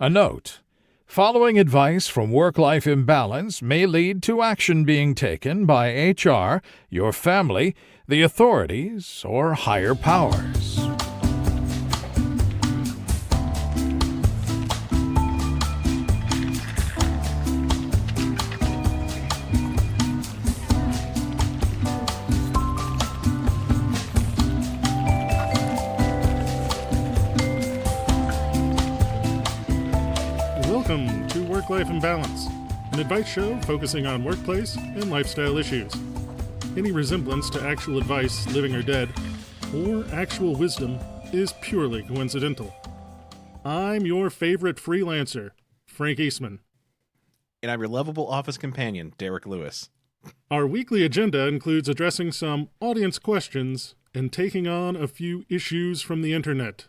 A note: following advice from work-life imbalance may lead to action being taken by HR, your family, the authorities, or higher powers. Welcome to Work-Life Imbalance, an advice show focusing on workplace and lifestyle issues. Any resemblance to actual advice, living or dead, or actual wisdom is purely coincidental. I'm your favorite freelancer, Frank Eastman. And I'm your lovable office companion, Derek Lewis. Our weekly agenda includes addressing some audience questions and taking on a few issues from the internet.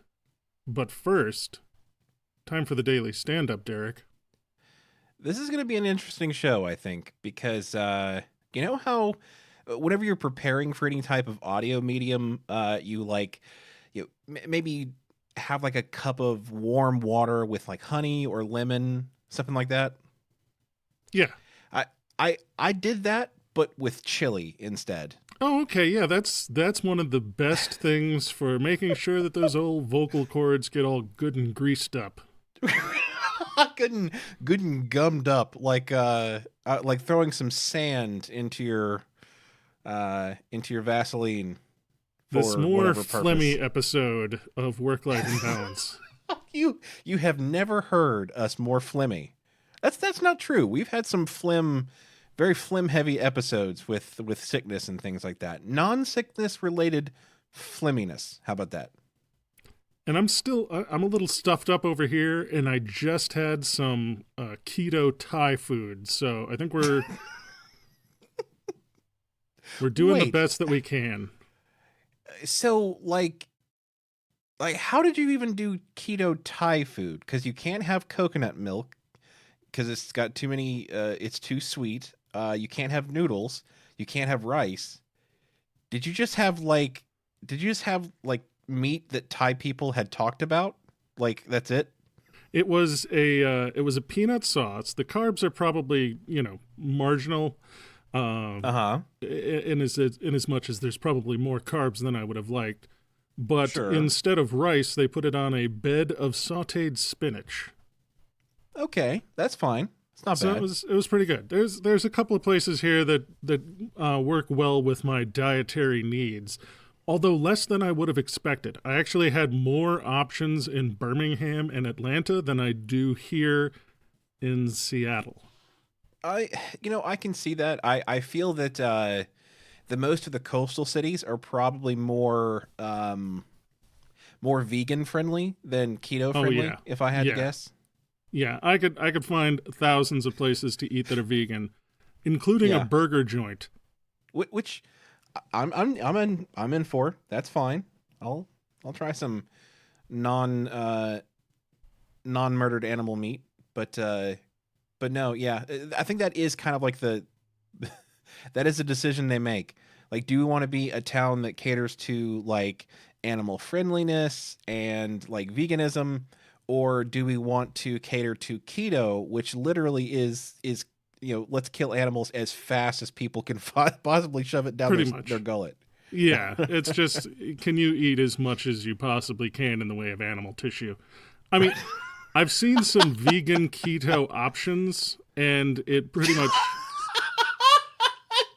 But first, time for the daily stand-up, Derek. This is going to be an interesting show, I think, because you know how whenever you're preparing for any type of audio medium, maybe have like a cup of warm water with like honey or lemon, something like that. Yeah. I did that, but with chili instead. Oh, okay. Yeah, that's one of the best things for making sure that those old vocal cords get all good and greased up. good and gummed up, like throwing some sand into your Vaseline. This more phlegmy episode of Work-Life Imbalance. You have never heard us more phlegmy. That's not true. We've had some very phlegm heavy episodes with sickness and things like that. Non-sickness related phlegminess. How about that? And I'm a little stuffed up over here, and I just had some keto Thai food, so I think we're doing the best that we can. So, like how did you even do keto Thai food? Because you can't have coconut milk because it's got too many. It's too sweet. You can't have noodles. You can't have rice. Did you just have meat that Thai people had talked about? Like, that's it? It was a peanut sauce. The carbs are probably, marginal. In as much as there's probably more carbs than I would have liked. But Sure. Instead of rice, they put it on a bed of sautéed spinach. Okay, that's fine. It's not bad. It was pretty good. There's a couple of places here that work well with my dietary needs. Although less than I would have expected. I actually had more options in Birmingham and Atlanta than I do here in Seattle. I can see that. I feel that the most of the coastal cities are probably more vegan friendly than keto friendly, if I had to guess. Yeah, I could find thousands of places to eat that are vegan, including a burger joint. Which I'm in for. That's fine. I'll try some non-murdered animal meat, but no, yeah. I think that is kind of like that is a decision they make. Like, do we want to be a town that caters to like animal friendliness and like veganism, or do we want to cater to keto, which literally is let's kill animals as fast as people can possibly shove it down their gullet. Yeah, it's just, can you eat as much as you possibly can in the way of animal tissue? I mean, I've seen some vegan keto options, and it pretty much...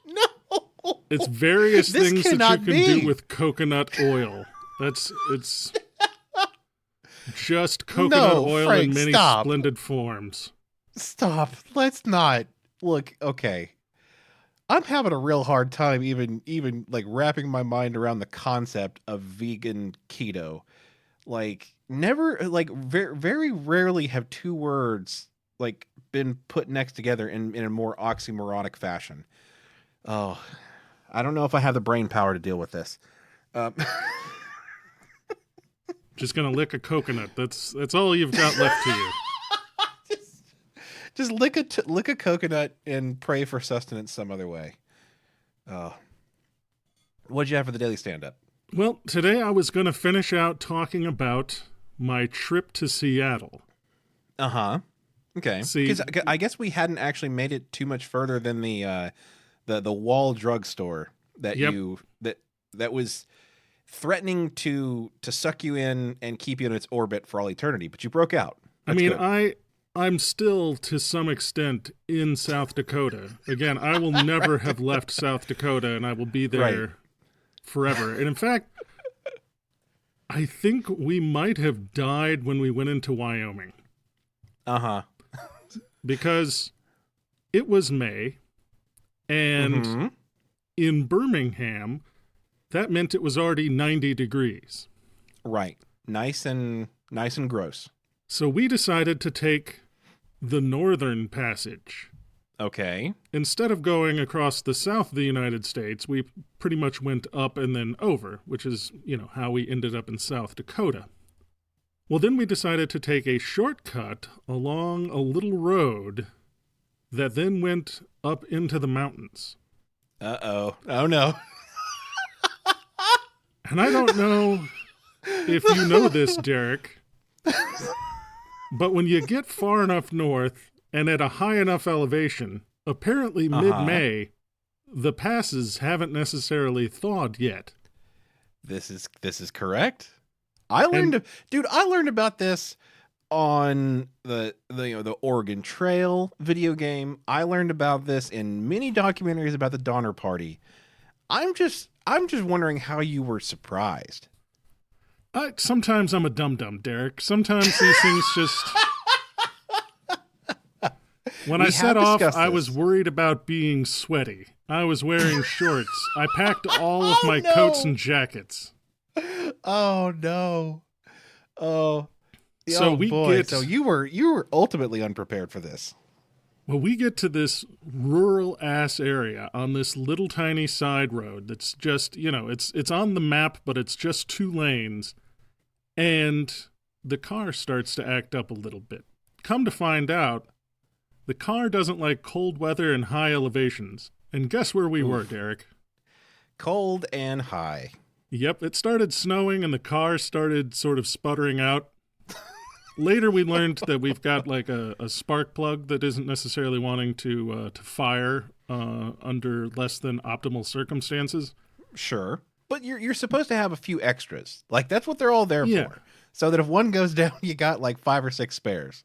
No! It's various things that you can do with coconut oil. It's just coconut oil Frank, in many splendid forms. Stop. Let's not. Look, okay. I'm having a real hard time even like wrapping my mind around the concept of vegan keto. Like, never, like, very rarely have two words like been put next together in a more oxymoronic fashion. Oh, I don't know if I have the brain power to deal with this. Just gonna lick a coconut. That's all you've got left to you. Just lick a coconut and pray for sustenance some other way. What'd you have for the daily stand-up? Well, today I was going to finish out talking about my trip to Seattle. Uh-huh. Okay. See, Because I guess we hadn't actually made it too much further than the wall drugstore that Yep. that was threatening to suck you in and keep you in its orbit for all eternity, but you broke out. I That's mean, good. I'm still to some extent in South Dakota. Again, I will never have left South Dakota, and I will be there Right. forever. And in fact, I think we might have died when we went into Wyoming Uh-huh. because it was May, and Mhm. in Birmingham, that meant it was already 90 degrees. Right. Nice and gross. So we decided to take the Northern Passage. Okay. Instead of going across the south of the United States, we pretty much went up and then over, which is, how we ended up in South Dakota. Well, then we decided to take a shortcut along a little road that then went up into the mountains. Uh-oh. Oh no. And I don't know if you know this, Derek, but when you get far enough north and at a high enough elevation, apparently mid-May, the passes haven't necessarily thawed yet. This is correct. I learned about this on the Oregon Trail video game. I learned about this in many documentaries about the Donner Party. I'm just wondering how you were surprised. Sometimes I'm a dum-dum, Derek. Sometimes these things just... When I set off, I was worried about being sweaty. I was wearing shorts. I packed all of my coats and jackets. Oh no. Oh. So So you were ultimately unprepared for this. Well, we get to this rural-ass area on this little tiny side road that's just, it's on the map, but it's just 2 lanes. And the car starts to act up a little bit. Come to find out, the car doesn't like cold weather and high elevations. And guess where we were, Derek? Cold and high. Yep, it started snowing and the car started sort of sputtering out. Later, we learned that we've got like a spark plug that isn't necessarily wanting to fire under less than optimal circumstances. Sure, but you're supposed to have a few extras. Like that's what they're all there Yeah. for. So that if one goes down, you got like 5 or 6 spares.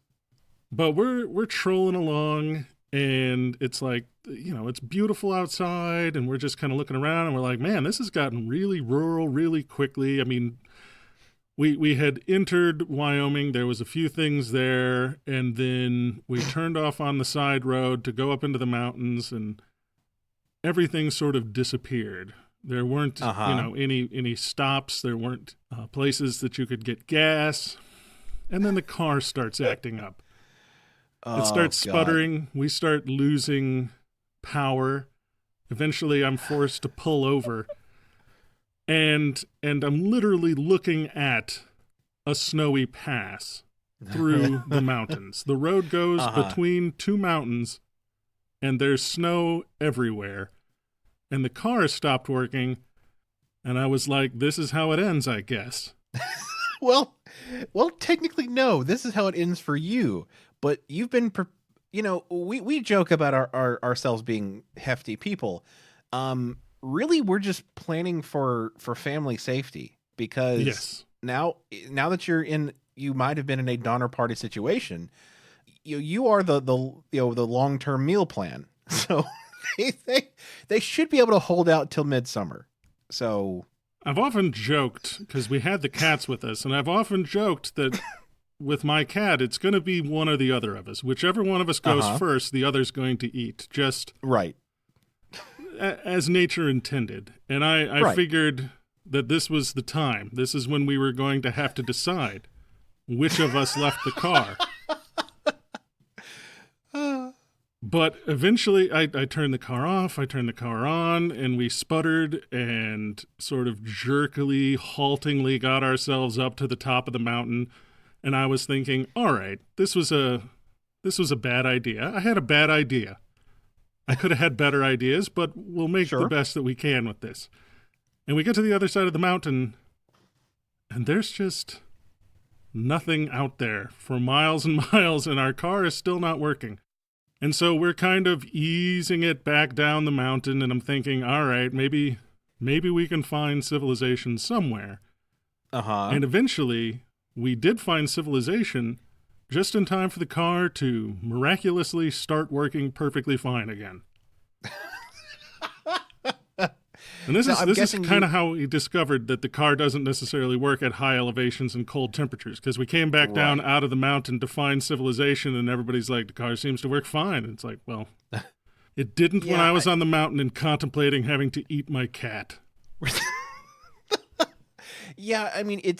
But we're trolling along, and it's like it's beautiful outside, and we're just kind of looking around, and we're like, man, this has gotten really rural really quickly. I mean. We had entered Wyoming. There was a few things there, and then we turned off on the side road to go up into the mountains, and everything sort of disappeared. There weren't, any stops. There weren't places that you could get gas, and then the car starts acting up. It starts sputtering. We start losing power. Eventually, I'm forced to pull over. And I'm literally looking at a snowy pass through the mountains. The road goes between 2 mountains, and there's snow everywhere. And the car stopped working, and I was like, this is how it ends, I guess. Well, technically, no. This is how it ends for you. But you've been, we joke about ourselves being hefty people. Really, we're just planning for family safety because now that you might have been in a Donner Party situation, you are the long-term meal plan. So they should be able to hold out till midsummer. So I've often joked, because we had the cats with us, and I've often joked that with my cat, it's going to be one or the other of us. Whichever one of us goes first, the other's going to eat. Just right. As nature intended. And I figured that this was the time. This is when we were going to have to decide which of us left the car. But eventually I turned the car off, I turned the car on, and we sputtered and sort of jerkily, haltingly got ourselves up to the top of the mountain. And I was thinking, all right, this was a bad idea. I had a bad idea. I could have had better ideas, but we'll make the best that we can with this. And we get to the other side of the mountain, and there's just nothing out there for miles and miles, and our car is still not working. And so we're kind of easing it back down the mountain, and I'm thinking, all right, maybe we can find civilization somewhere. Uh-huh. And eventually, we did find civilization just in time for the car to miraculously start working perfectly fine again. And this is kind of how we discovered that the car doesn't necessarily work at high elevations and cold temperatures, because we came back down out of the mountain to find civilization, and everybody's like, the car seems to work fine. And it's like, well, it didn't when I was on the mountain and contemplating having to eat my cat. Yeah, I mean, it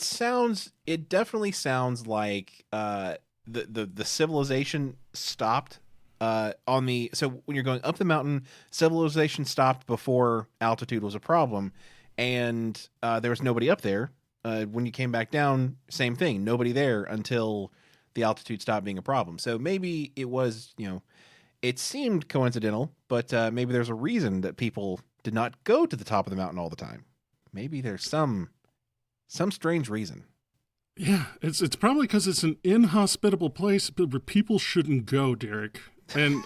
definitely sounds like the civilization stopped so when you're going up the mountain, civilization stopped before altitude was a problem, and there was nobody up there. When you came back down, same thing, nobody there until the altitude stopped being a problem. So maybe it was, it seemed coincidental, but maybe there's a reason that people did not go to the top of the mountain all the time. Maybe there's some strange reason. Yeah, it's probably because it's an inhospitable place where people shouldn't go, Derek. And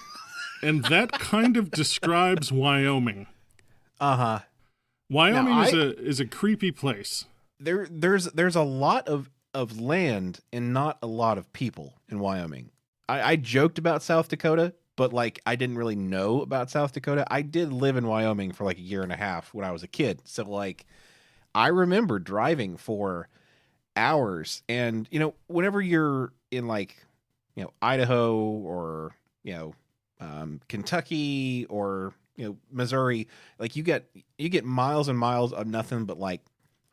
that kind of describes Wyoming. Uh-huh. Wyoming is a creepy place. There's a lot of land and not a lot of people in Wyoming. I joked about South Dakota, but I didn't really know about South Dakota. I did live in Wyoming for a year and a half when I was a kid. So I remember driving for hours, and whenever you're in Idaho or Kentucky or Missouri, you get miles and miles of nothing but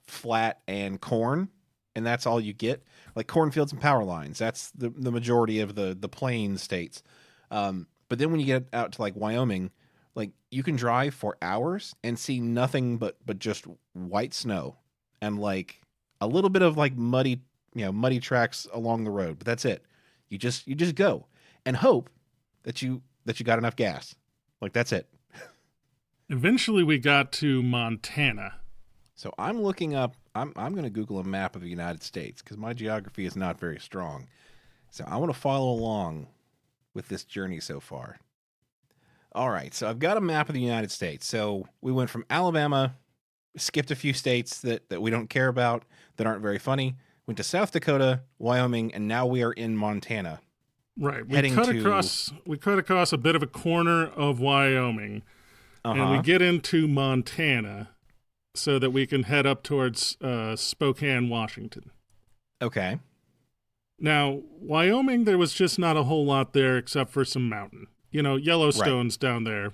flat and corn, and that's all you get. Cornfields and power lines. That's the majority of the plain states. But then when you get out to Wyoming, you can drive for hours and see nothing but just white snow and a little bit of muddy tracks along the road, but that's it. You just go and hope that you got enough gas. That's it. Eventually we got to Montana. So I'm looking up, I'm going to Google a map of the United States because my geography is not very strong. So I want to follow along with this journey so far. All right, so I've got a map of the United States. So we went from Alabama, skipped a few states that we don't care about, that aren't very funny, went to South Dakota, Wyoming, and now we are in Montana. Right. We cut across a bit of a corner of Wyoming, and we get into Montana so that we can head up towards Spokane, Washington. Okay. Now, Wyoming, there was just not a whole lot there except for some mountain. Yellowstone's down there.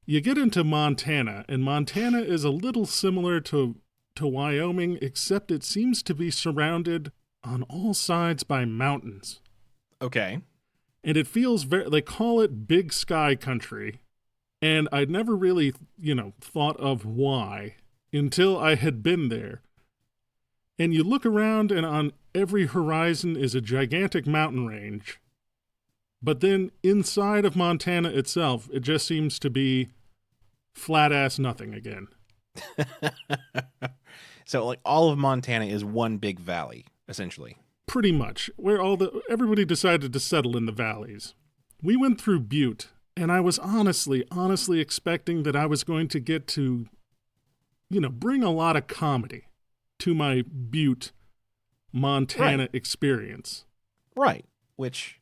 You get into Montana, and Montana is a little similar to Wyoming, except it seems to be surrounded on all sides by mountains. Okay. And it feels they call it big sky country. And I'd never really, thought of why until I had been there. And you look around, and on every horizon is a gigantic mountain range. But then inside of Montana itself, it just seems to be flat-ass nothing again. So, all of Montana is one big valley, essentially. Pretty much, where everybody decided to settle in the valleys. We went through Butte, and I was honestly expecting that I was going to get to, bring a lot of comedy to my Butte, Montana experience. Right, which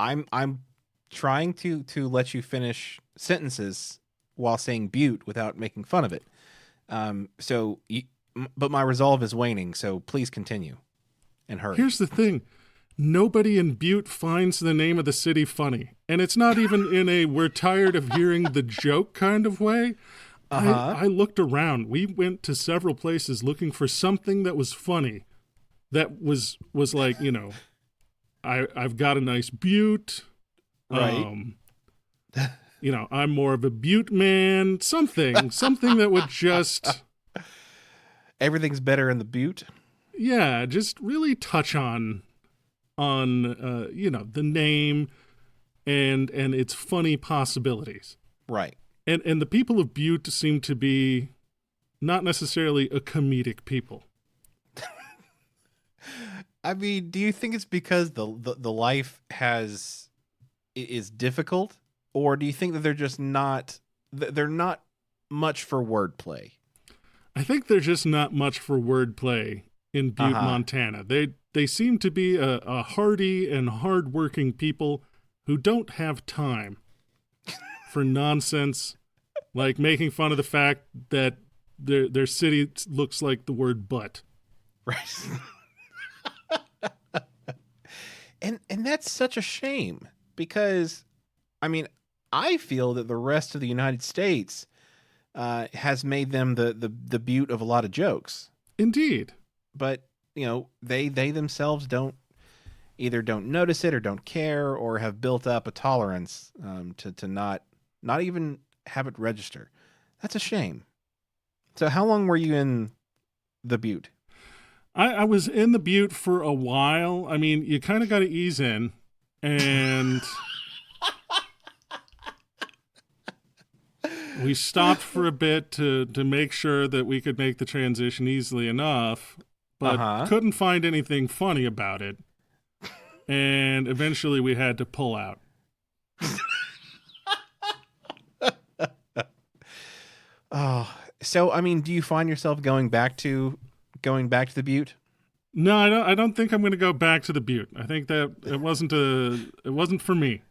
I'm trying to let you finish sentences while saying Butte without making fun of it. But my resolve is waning, so please continue and hurry. Here's the thing. Nobody in Butte finds the name of the city funny. And it's not even in a we're tired of hearing the joke kind of way. I looked around. We went to several places looking for something that was funny. That was I've got a nice Butte. Right. I'm more of a Butte man. Something that would just... Everything's better in the Butte? Yeah, just really touch on the name and its funny possibilities. Right. And the people of Butte seem to be not necessarily a comedic people. I mean, do you think it's because the life is difficult, or do you think that they're just not they're not much for wordplay? I think there's just not much for wordplay in Butte, Montana. They seem to be a hardy and hardworking people who don't have time for nonsense, like making fun of the fact that their city looks like the word butt. Right. And that's such a shame because, I mean, I feel that the rest of the United States has made them the Butte of a lot of jokes. Indeed. But, they themselves don't notice it or don't care or have built up a tolerance to not even have it register. That's a shame. So how long were you in the Butte? I was in the Butte for a while. I mean, you kind of got to ease in, and we stopped for a bit to make sure that we could make the transition easily enough, but couldn't find anything funny about it. And eventually we had to pull out. Oh, so I mean, do you find yourself going back to the Butte? No, I don't think I'm going to go back to the Butte. I think that it wasn't for me.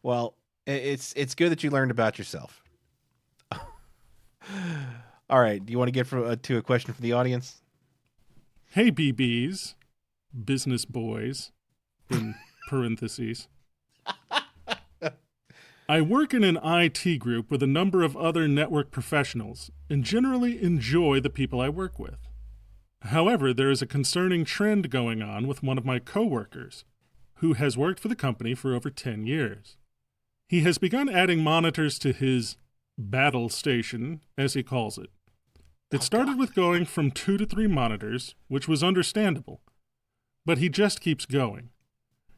Well, it's good that you learned about yourself. All right, do you want to get to a question from the audience? Hey, BBs, business boys, in parentheses. I work in an IT group with a number of other network professionals and generally enjoy the people I work with. However, there is a concerning trend going on with one of my coworkers who has worked for the company for over 10 years. He has begun adding monitors to his battle station, as he calls it. It started with going from 2 to 3 monitors, which was understandable, but he just keeps going.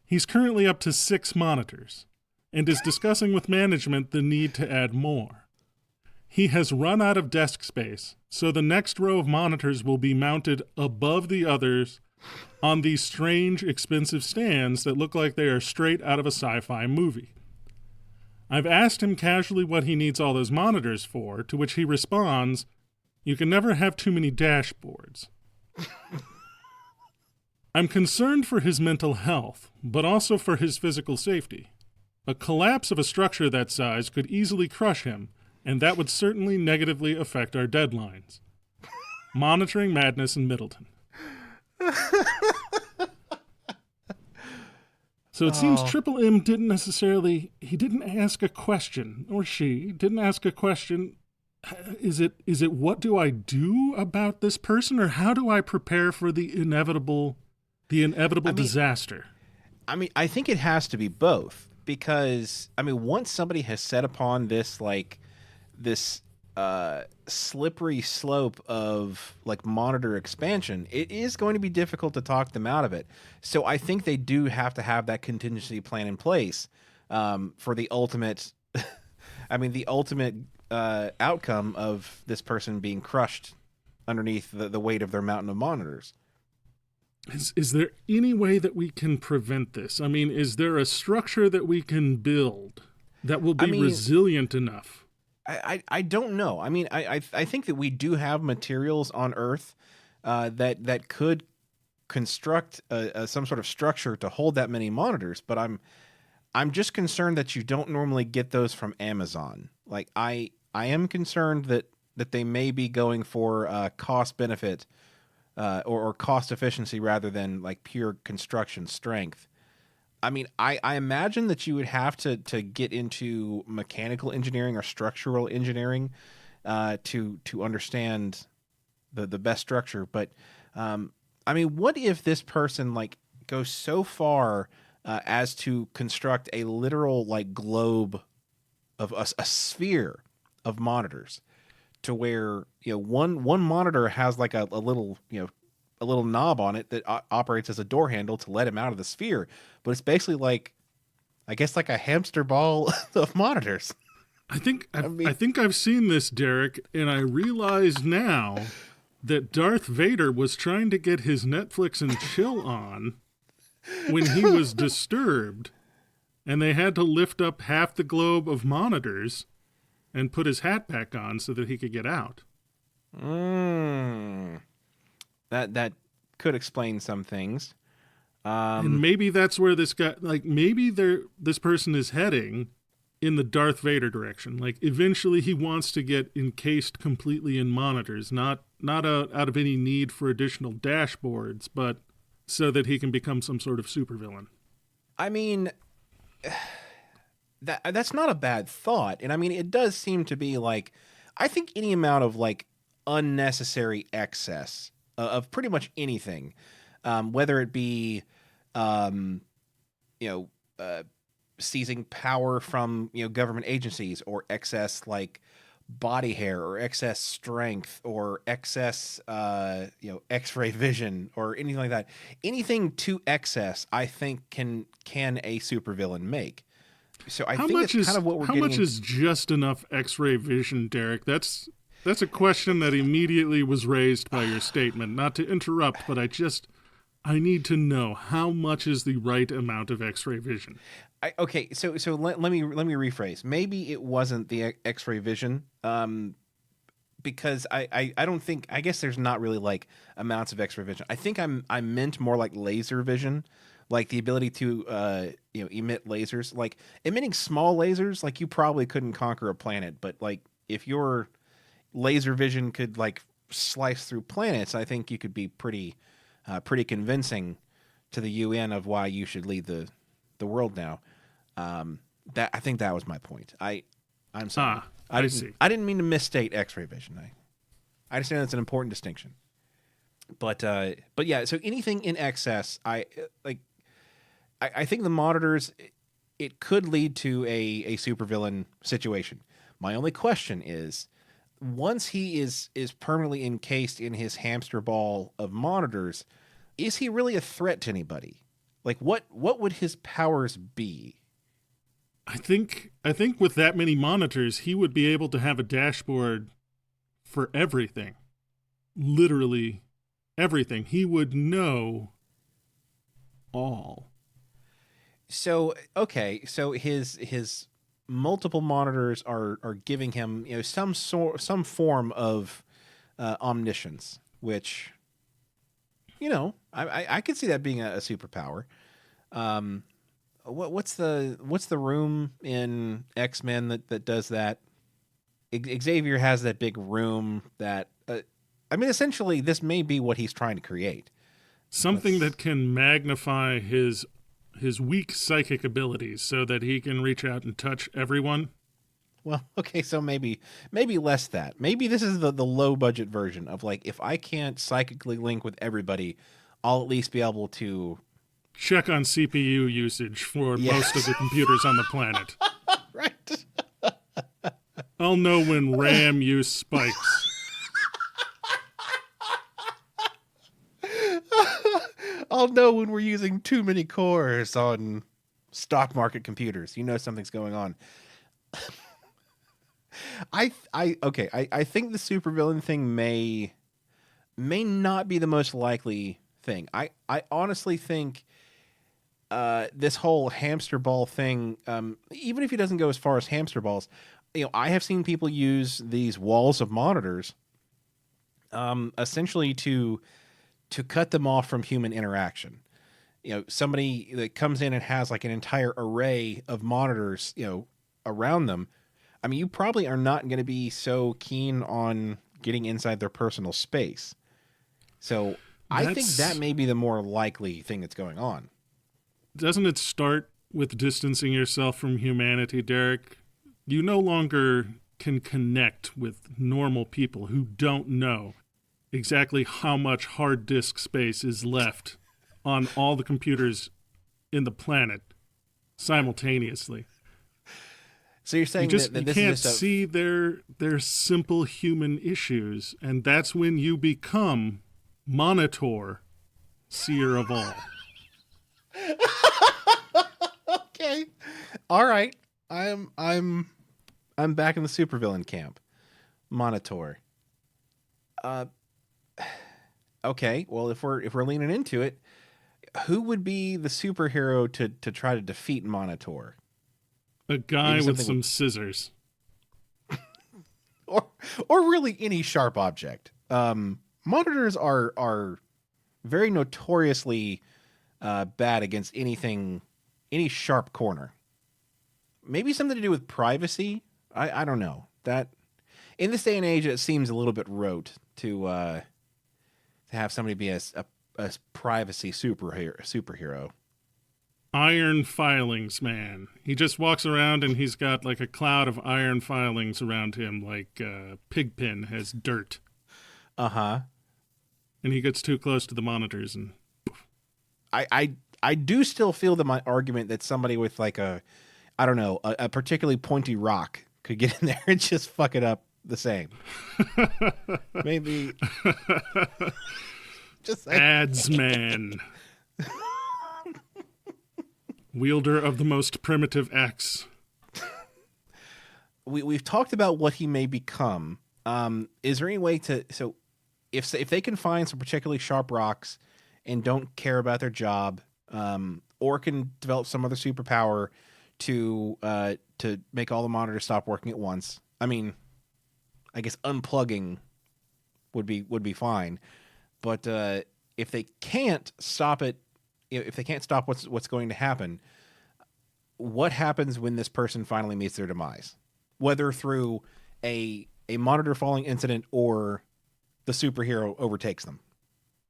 He's currently up to 6 monitors and is discussing with management the need to add more. He has run out of desk space, so the next row of monitors will be mounted above the others on these strange, expensive stands that look like they are straight out of a sci-fi movie. I've asked him casually what he needs all those monitors for, to which he responds, "You can never have too many dashboards." I'm concerned for his mental health, but also for his physical safety. A collapse of a structure that size could easily crush him, and that would certainly negatively affect our deadlines. Monitoring madness in Middleton. So it seems Triple M didn't ask a question, or she didn't ask a question. Is it what do I do about this person, or how do I prepare for the inevitable disaster? I mean, I think it has to be both, because I mean, once somebody has set upon this slippery slope of like monitor expansion, it is going to be difficult to talk them out of it. So I think they do have to have that contingency plan in place for the ultimate. I mean, the ultimate outcome of this person being crushed underneath the weight of their mountain of monitors. Is there any way that we can prevent this? I mean, is there a structure that we can build that will be resilient enough? I don't know. I mean, I think that we do have materials on Earth that could construct some sort of structure to hold that many monitors, but I'm just concerned that you don't normally get those from Amazon. Like I am concerned that they may be going for cost benefit or cost efficiency rather than like pure construction strength. I mean, I imagine that you would have to get into mechanical engineering or structural engineering to understand the best structure. But I mean, what if this person like goes so far as to construct a literal like globe of a sphere of monitors, to where one monitor has like a little a little knob on it that operates as a door handle to let him out of the sphere, but it's basically like, I guess, like a hamster ball of monitors. I think I've seen this, Derek, and I realize now that Darth Vader was trying to get his Netflix and chill on when he was disturbed, and they had to lift up half the globe of monitors and put his hat back on so that he could get out. That could explain some things. And maybe that's where this guy, maybe this person is heading in the Darth Vader direction. Like, eventually he wants to get encased completely in monitors, not out of any need for additional dashboards, but so that he can become some sort of supervillain. I mean, that's not a bad thought. And I mean, it does seem to be like, I think any amount of like unnecessary excess of pretty much anything, whether it be, seizing power from, government agencies, or excess like body hair, or excess strength, or excess, X-ray vision, or anything like that. Anything to excess, I think can a supervillain make. So I think it's kind of what we're getting. How much is just enough X-ray vision, Derek? That's a question that immediately was raised by your statement. Not to interrupt, but I need to know, how much is the right amount of X-ray vision? Okay, so let me rephrase. Maybe it wasn't the X-ray vision, because I don't think, I guess there's not really like amounts of X-ray vision. I think I meant more like laser vision, like the ability to emit lasers, like emitting small lasers. Like, you probably couldn't conquer a planet, but like if your laser vision could like slice through planets, I think you could be pretty convincing to the UN of why you should lead the world now. That, I think that was my point. I'm sorry. I didn't mean to misstate X-ray vision. I understand that's an important distinction. But yeah. So anything in excess, I think the monitors, it could lead to a supervillain situation. My only question is, once he is permanently encased in his hamster ball of monitors, is he really a threat to anybody? Like, what would his powers be? I think with that many monitors, he would be able to have a dashboard for everything. Literally everything. He would know all. So, okay, so his multiple monitors are giving him, some form of omniscience, which, I could see that being a superpower. What's the room in X-Men that does that? Xavier has that big room that, essentially this may be what he's trying to create. Something that can magnify his weak psychic abilities so that he can reach out and touch everyone. Well, okay, so maybe less that. Maybe this is the low budget version of, like, if I can't psychically link with everybody, I'll at least be able to check on CPU usage for most of the computers on the planet. Right. I'll know when RAM use spikes. I'll know when we're using too many cores on stock market computers. Something's going on. I think the supervillain thing may not be the most likely thing. I honestly think this whole hamster ball thing, even if he doesn't go as far as hamster balls, I have seen people use these walls of monitors essentially to cut them off from human interaction. Somebody that comes in and has like an entire array of monitors, around them. I mean, you probably are not going to be so keen on getting inside their personal space. So I think that may be the more likely thing that's going on. Doesn't it start with distancing yourself from humanity, Derek? You no longer can connect with normal people who don't know exactly how much hard disk space is left on all the computers in the planet simultaneously. So you're saying you that this can't is just see their simple human issues, and that's when you become Monitor, seer of all. Okay, all right. I'm back in the supervillain camp. Monitor. Okay, well, if we're leaning into it, who would be the superhero to try to defeat Monitor? A guy Maybe with something some scissors. or really any sharp object. Monitors are very notoriously bad against any sharp corner. Maybe something to do with privacy. I don't know. That in this day and age, it seems a little bit rote to have somebody be a privacy superhero. Iron filings, man. He just walks around and he's got like a cloud of iron filings around him, like Pigpen has dirt. Uh-huh. And he gets too close to the monitors and I do still feel that my argument that somebody with like a particularly pointy rock could get in there and just fuck it up the same. Maybe just saying. Ads man. Wielder of the most primitive axe. We've talked about what he may become. Is there any way to if they can find some particularly sharp rocks and don't care about their job, or can develop some other superpower to make all the monitors stop working at once? I mean, I guess unplugging would be fine, but if they can't stop it, if they can't stop what's going to happen, what happens when this person finally meets their demise? Whether through a monitor falling incident or the superhero overtakes them.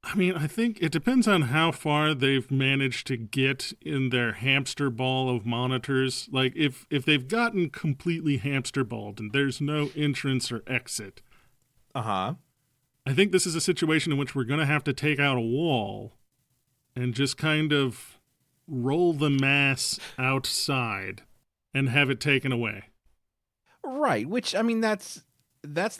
I mean, I think it depends on how far they've managed to get in their hamster ball of monitors. Like, if they've gotten completely hamster balled and there's no entrance or exit. Uh-huh. I think this is a situation in which we're going to have to take out a wall and just kind of roll the mass outside and have it taken away. Right, which, I mean, that's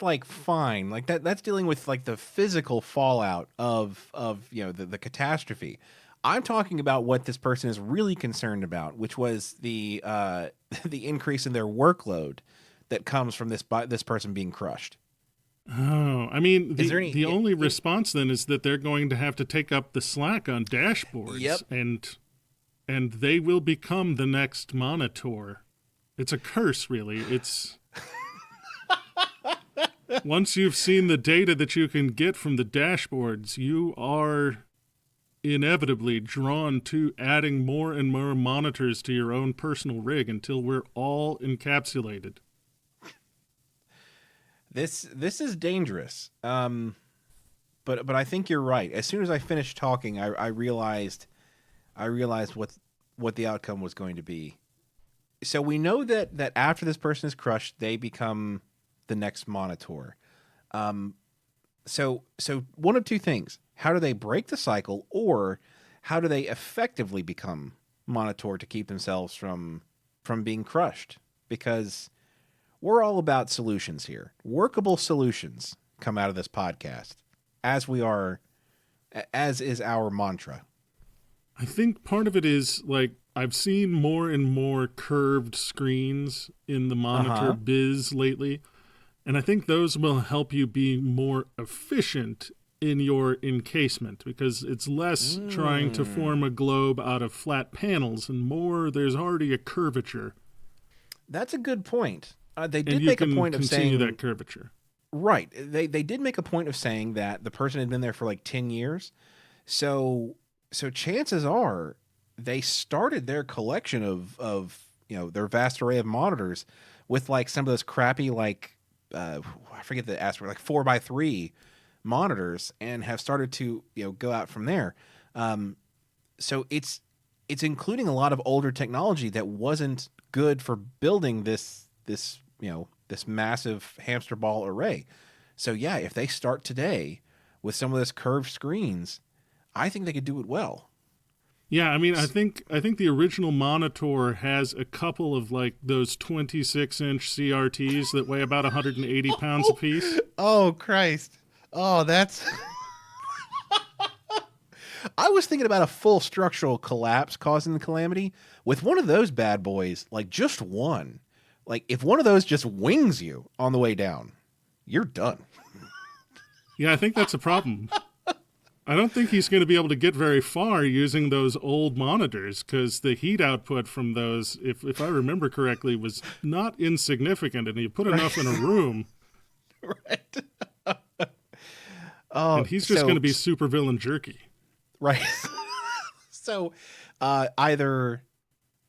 like fine. Like that's dealing with like the physical fallout of the catastrophe. I'm talking about what this person is really concerned about, which was the the increase in their workload that comes from this person being crushed. Oh, I mean, the only response then is that they're going to have to take up the slack on dashboards. Yep. And they will become the next monitor. It's a curse, really. It's once you've seen the data that you can get from the dashboards, you are inevitably drawn to adding more and more monitors to your own personal rig until we're all encapsulated. This is dangerous. But I think you're right. As soon as I finished talking, I realized what the outcome was going to be. So we know that after this person is crushed, they become the next monitor. So one of two things: how do they break the cycle, or how do they effectively become monitor to keep themselves from being crushed? Because we're all about solutions here. Workable solutions come out of this podcast, as is our mantra. I think part of it is, like, I've seen more and more curved screens in the monitor biz lately, and I think those will help you be more efficient in your encasement, because it's less trying to form a globe out of flat panels and more there's already a curvature. That's a good point. They did make a point of saying that curvature. Right. They did make a point of saying that the person had been there for like 10 years. So chances are they started their collection of their vast array of monitors with like some of those crappy, like, I forget the aspect, like 4x3 monitors, and have started to, go out from there. So it's including a lot of older technology that wasn't good for building this massive hamster ball array. So yeah, if they start today with some of this curved screens, I think they could do it well. Yeah, I mean, I think the original monitor has a couple of like those 26-inch CRTs that weigh about 180 pounds apiece. Oh Christ! Oh, that's. I was thinking about a full structural collapse causing the calamity with one of those bad boys. Like just one. Like if one of those just wings you on the way down, you're done. Yeah, I think that's a problem. I don't think he's going to be able to get very far using those old monitors because the heat output from those, if I remember correctly, was not insignificant, and you put enough in a room. Right. And he's just going to be super villain jerky. Right. So either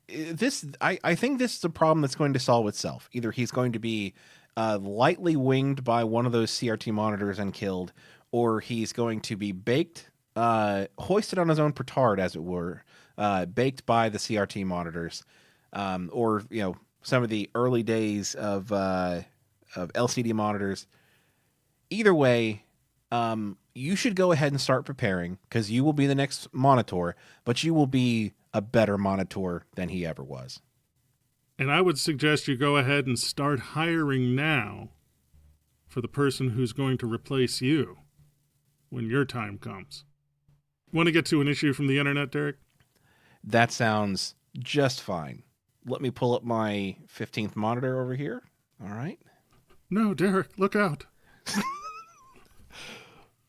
this, I think this is a problem that's going to solve itself. Either he's going to be lightly winged by one of those CRT monitors and killed, or he's going to be baked, hoisted on his own petard, as it were, baked by the CRT monitors, or some of the early days of LCD monitors. Either way, you should go ahead and start preparing, because you will be the next monitor, but you will be a better monitor than he ever was. And I would suggest you go ahead and start hiring now for the person who's going to replace you when your time comes. Want to get to an issue from the internet, Derek? That sounds just fine. Let me pull up my 15th monitor over here. All right. No, Derek, look out.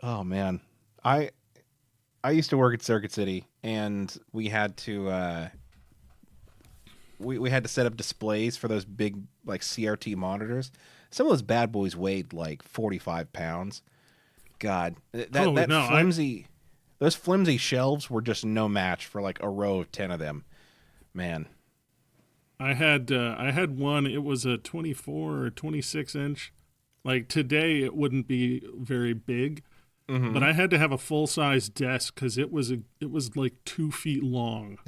Oh, man. I used to work at Circuit City, and we had to we had to set up displays for those big CRT monitors. Some of those bad boys weighed 45 pounds. God, those flimsy shelves were just no match for a row of 10 of them. Man. I had one, it was a 24 or 26 inch. Today it wouldn't be very big, but I had to have a full-size desk because it was 2 feet long.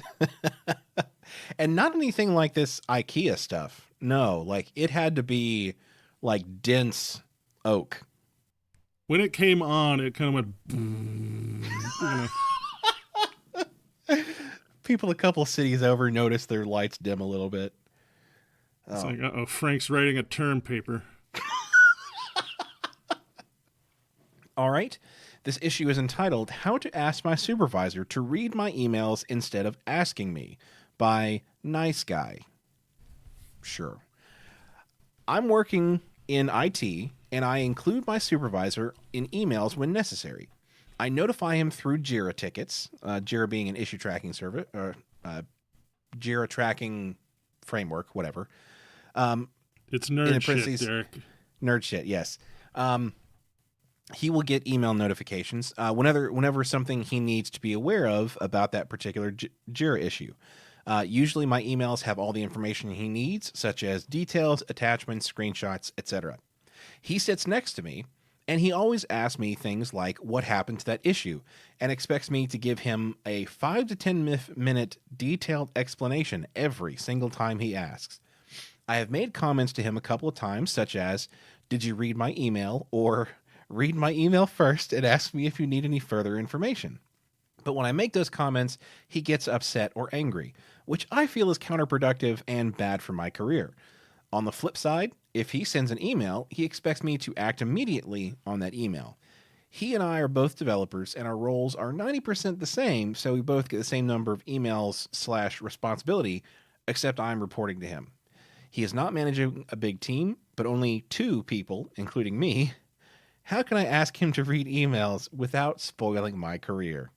And not anything like this IKEA stuff. No, it had to be dense oak. When it came on, it kind of went. People a couple cities over noticed their lights dim a little bit. It's uh-oh, Frank's writing a term paper. All right. This issue is entitled How to Ask My Supervisor to Read My Emails Instead of Asking Me by Nice Guy. Sure. I'm working in IT, and I include my supervisor in emails when necessary. I notify him through Jira tickets, Jira being an issue tracking service, or Jira tracking framework, whatever. It's nerd shit, Derek. Nerd shit, yes. He will get email notifications whenever something he needs to be aware of about that particular Jira issue. Usually my emails have all the information he needs, such as details, attachments, screenshots, etc. He sits next to me, and he always asks me things like what happened to that issue, and expects me to give him a 5 to 10 minute detailed explanation every single time he asks. I have made comments to him a couple of times, such as, "Did you read my email?" or "Read my email first and ask me if you need any further information." But when I make those comments, he gets upset or angry, which I feel is counterproductive and bad for my career. On the flip side, if he sends an email, he expects me to act immediately on that email. He and I are both developers, and our roles are 90% the same, so we both get the same number of emails / responsibility, except I'm reporting to him. He is not managing a big team, but only 2 people, including me. How can I ask him to read emails without spoiling my career?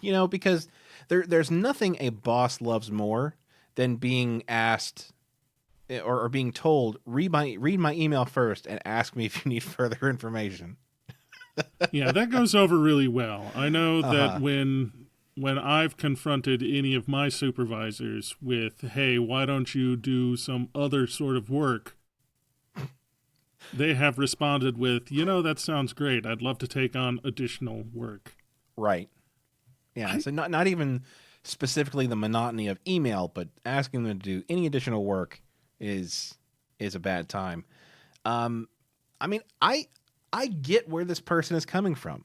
Because there's nothing a boss loves more than being asked or being told, read my email first and ask me if you need further information. Yeah, that goes over really well. I know that when I've confronted any of my supervisors with, "Hey, why don't you do some other sort of work?" they have responded with, "That sounds great. I'd love to take on additional work." Right. Yeah, so not even specifically the monotony of email, but asking them to do any additional work is a bad time. I get where this person is coming from.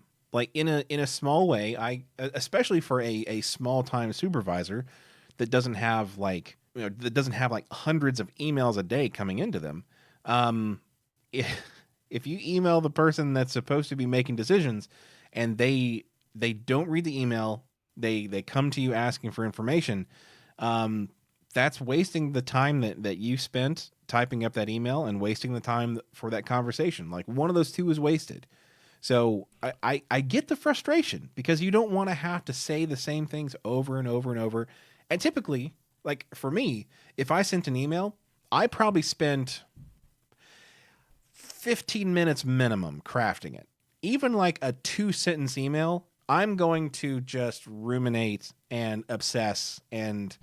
In a small way, especially for a small time supervisor that doesn't have hundreds of emails a day coming into them. If you email the person that's supposed to be making decisions and they don't read the email, they come to you asking for information, that's wasting the time that you spent typing up that email and wasting the time for that conversation. One of those two is wasted. So I get the frustration because you don't want to have to say the same things over and over and over. And typically, like for me, if I sent an email, I probably spent 15 minutes minimum crafting it. Even like a 2-sentence email, I'm going to just ruminate and obsess, and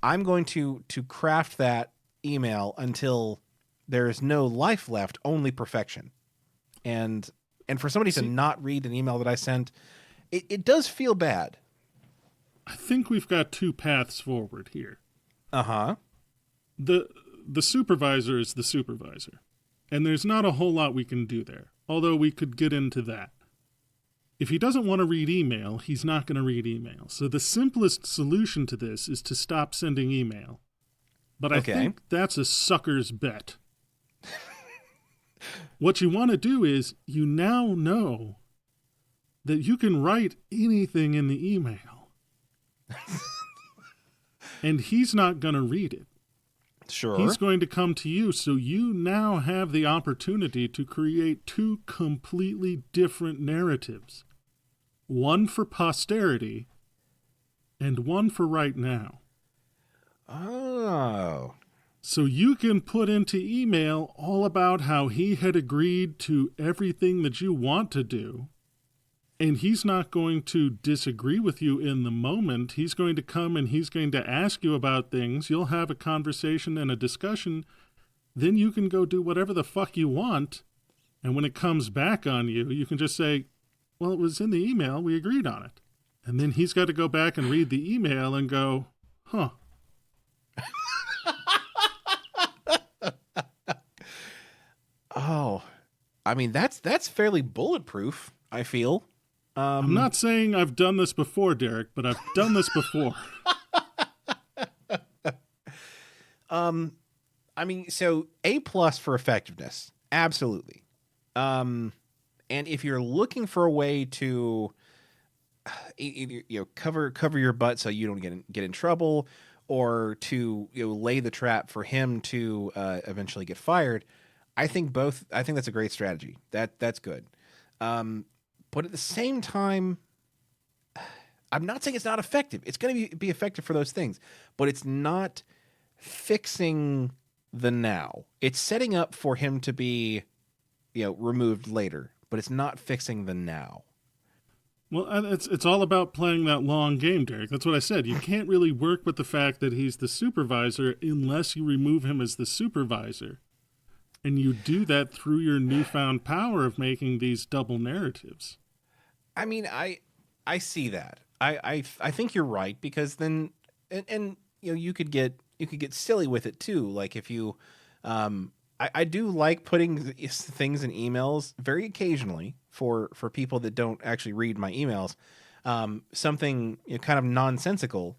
I'm going to craft that email until there is no life left, only perfection. And for somebody to not read an email that I sent, it does feel bad. I think we've got two paths forward here. Uh-huh. The supervisor is the supervisor, and there's not a whole lot we can do there, although we could get into that. If he doesn't want to read email, he's not going to read email. So the simplest solution to this is to stop sending email. But I think that's a sucker's bet. What you want to do is you now know that you can write anything in the email. And he's not going to read it. Sure. He's going to come to you, so you now have the opportunity to create two completely different narratives. One for posterity and one for right now. Oh. So you can put into email all about how he had agreed to everything that you want to do, and he's not going to disagree with you in the moment. He's going to come and he's going to ask you about things. You'll have a conversation and a discussion. Then you can go do whatever the fuck you want. And when it comes back on you, you can just say, well, it was in the email. We agreed on it. And then he's got to go back and read the email and go, huh. Oh, I mean, that's fairly bulletproof, I feel. I'm not saying I've done this before, Derek, but I've done this before. I mean, so A+ for effectiveness, absolutely. And if you're looking for a way to, cover your butt so you don't get in trouble, or to lay the trap for him to eventually get fired, I think that's a great strategy. That's good. But at the same time, I'm not saying it's not effective. It's going to be effective for those things, but it's not fixing the now. It's setting up for him to be, removed later, but it's not fixing the now. Well, it's all about playing that long game, Derek. That's what I said. You can't really work with the fact that he's the supervisor unless you remove him as the supervisor. And you do that through your newfound power of making these double narratives. I mean, I see that. I think you're right, because then and you could get silly with it too. Like if you I do like putting things in emails very occasionally for people that don't actually read my emails. Something kind of nonsensical,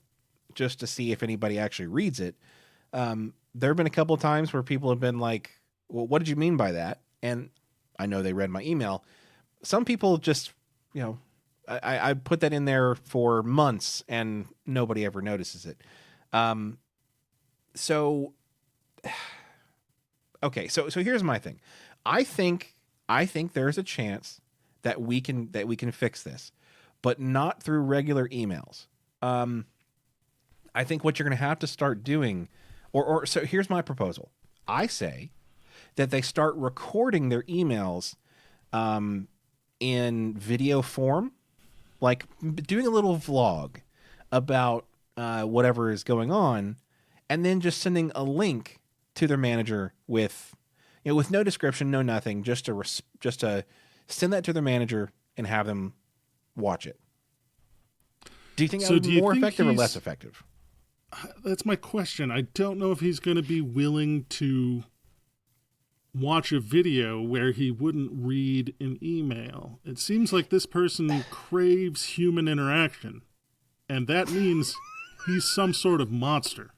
just to see if anybody actually reads it. There have been a couple of times where people have been like, well, what did you mean by that? And I know they read my email. Some people just, I put that in there for months and nobody ever notices it. So here's my thing. I think there's a chance that we can fix this, but not through regular emails. I think what you're going to have to start doing, so here's my proposal. I say that they start recording their emails in video form, like doing a little vlog about whatever is going on, and then just sending a link to their manager with no description, no nothing, just to send that to their manager and have them watch it. Do you think that would be more effective or less effective? That's my question. I don't know if he's going to be willing to watch a video where he wouldn't read an email. It seems like this person craves human interaction, and that means he's some sort of monster.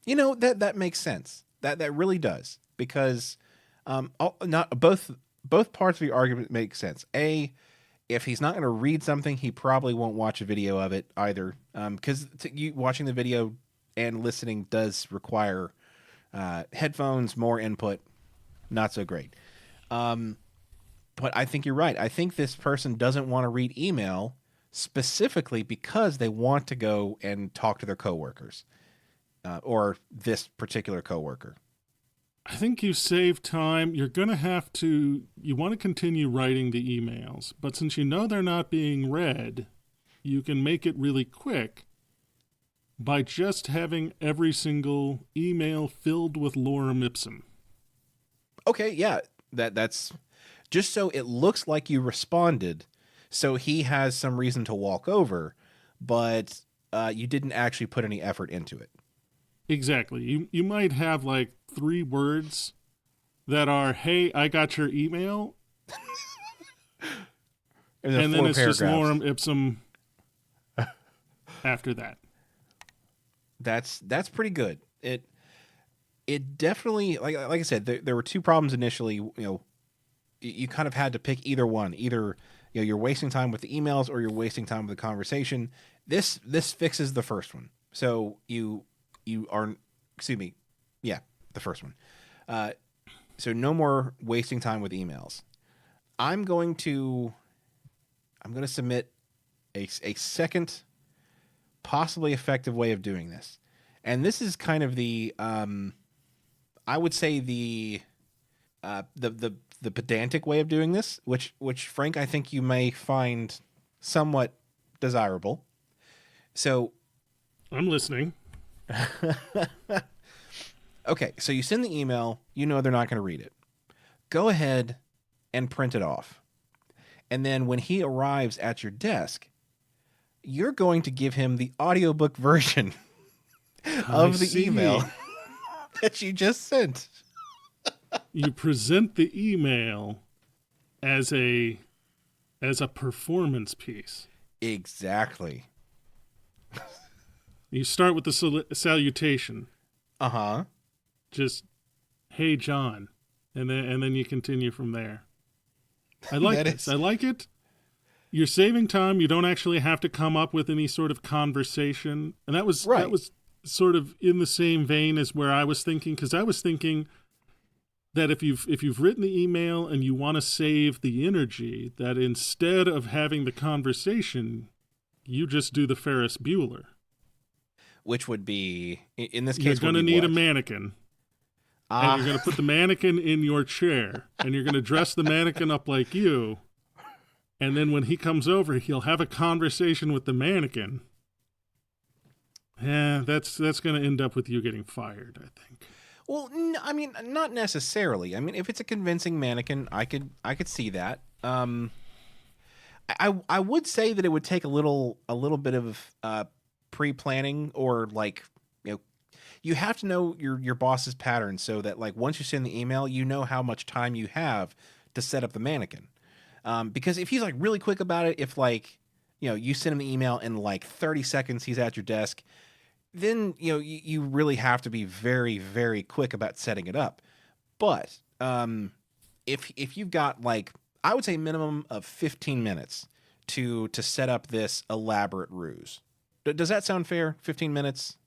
That makes sense. That really does, because not both parts of the argument make sense. If he's not going to read something, he probably won't watch a video of it either, because watching the video and listening does require Headphones, more input, not so great. But I think you're right. I think this person doesn't want to read email specifically because they want to go and talk to their coworkers, or this particular coworker. I think you save time. You're going to have to, you want to continue writing the emails, but since you know they're not being read, you can make it really quick by just having every single email filled with lorem ipsum. Okay, yeah, that's just so it looks like you responded, so he has some reason to walk over, but you didn't actually put any effort into it. Exactly. You might have like 3 words that are, "Hey, I got your email," and then it's just lorem ipsum after that. That's pretty good. It definitely, like I said, there were 2 problems initially. You kind of had to pick either one. Either you're wasting time with the emails or you're wasting time with the conversation. This fixes the first one. So you are, excuse me, yeah, the first one. So no more wasting time with emails. I'm going to submit a second, possibly effective way of doing this, and this is kind of the I would say the pedantic way of doing this, which Frank, I think you may find somewhat desirable. So I'm listening. Okay, so you send the email, you know they're not going to read it. Go ahead and print it off. And then when he arrives at your desk, you're going to give him the audiobook version of the email that you just sent. You present the email as a performance piece. Exactly. You start with the salutation. Uh-huh. Just, "Hey, John," and then you continue from there. I like this. I like it. You're saving time. You don't actually have to come up with any sort of conversation, and that was sort of in the same vein as where I was thinking, because I was thinking that if you've written the email and you want to save the energy, that instead of having the conversation, you just do the Ferris Bueller. Which would be, in this case, you're going to need a mannequin. And you're going to put the mannequin in your chair, and you're going to dress the mannequin up like you. And then when he comes over, he'll have a conversation with the mannequin. Yeah, that's going to end up with you getting fired, I think. Well, I mean, not necessarily. I mean, if it's a convincing mannequin, I could see that. I would say that it would take a little bit of pre-planning, or like, you have to know your boss's pattern, so that like once you send the email, you know how much time you have to set up the mannequin. Because if he's like really quick about it, if like, you send him the email in like 30 seconds, he's at your desk, then, you really have to be very, very quick about setting it up. But if you've got like, I would say minimum of 15 minutes to set up this elaborate ruse. Does that sound fair? 15 minutes?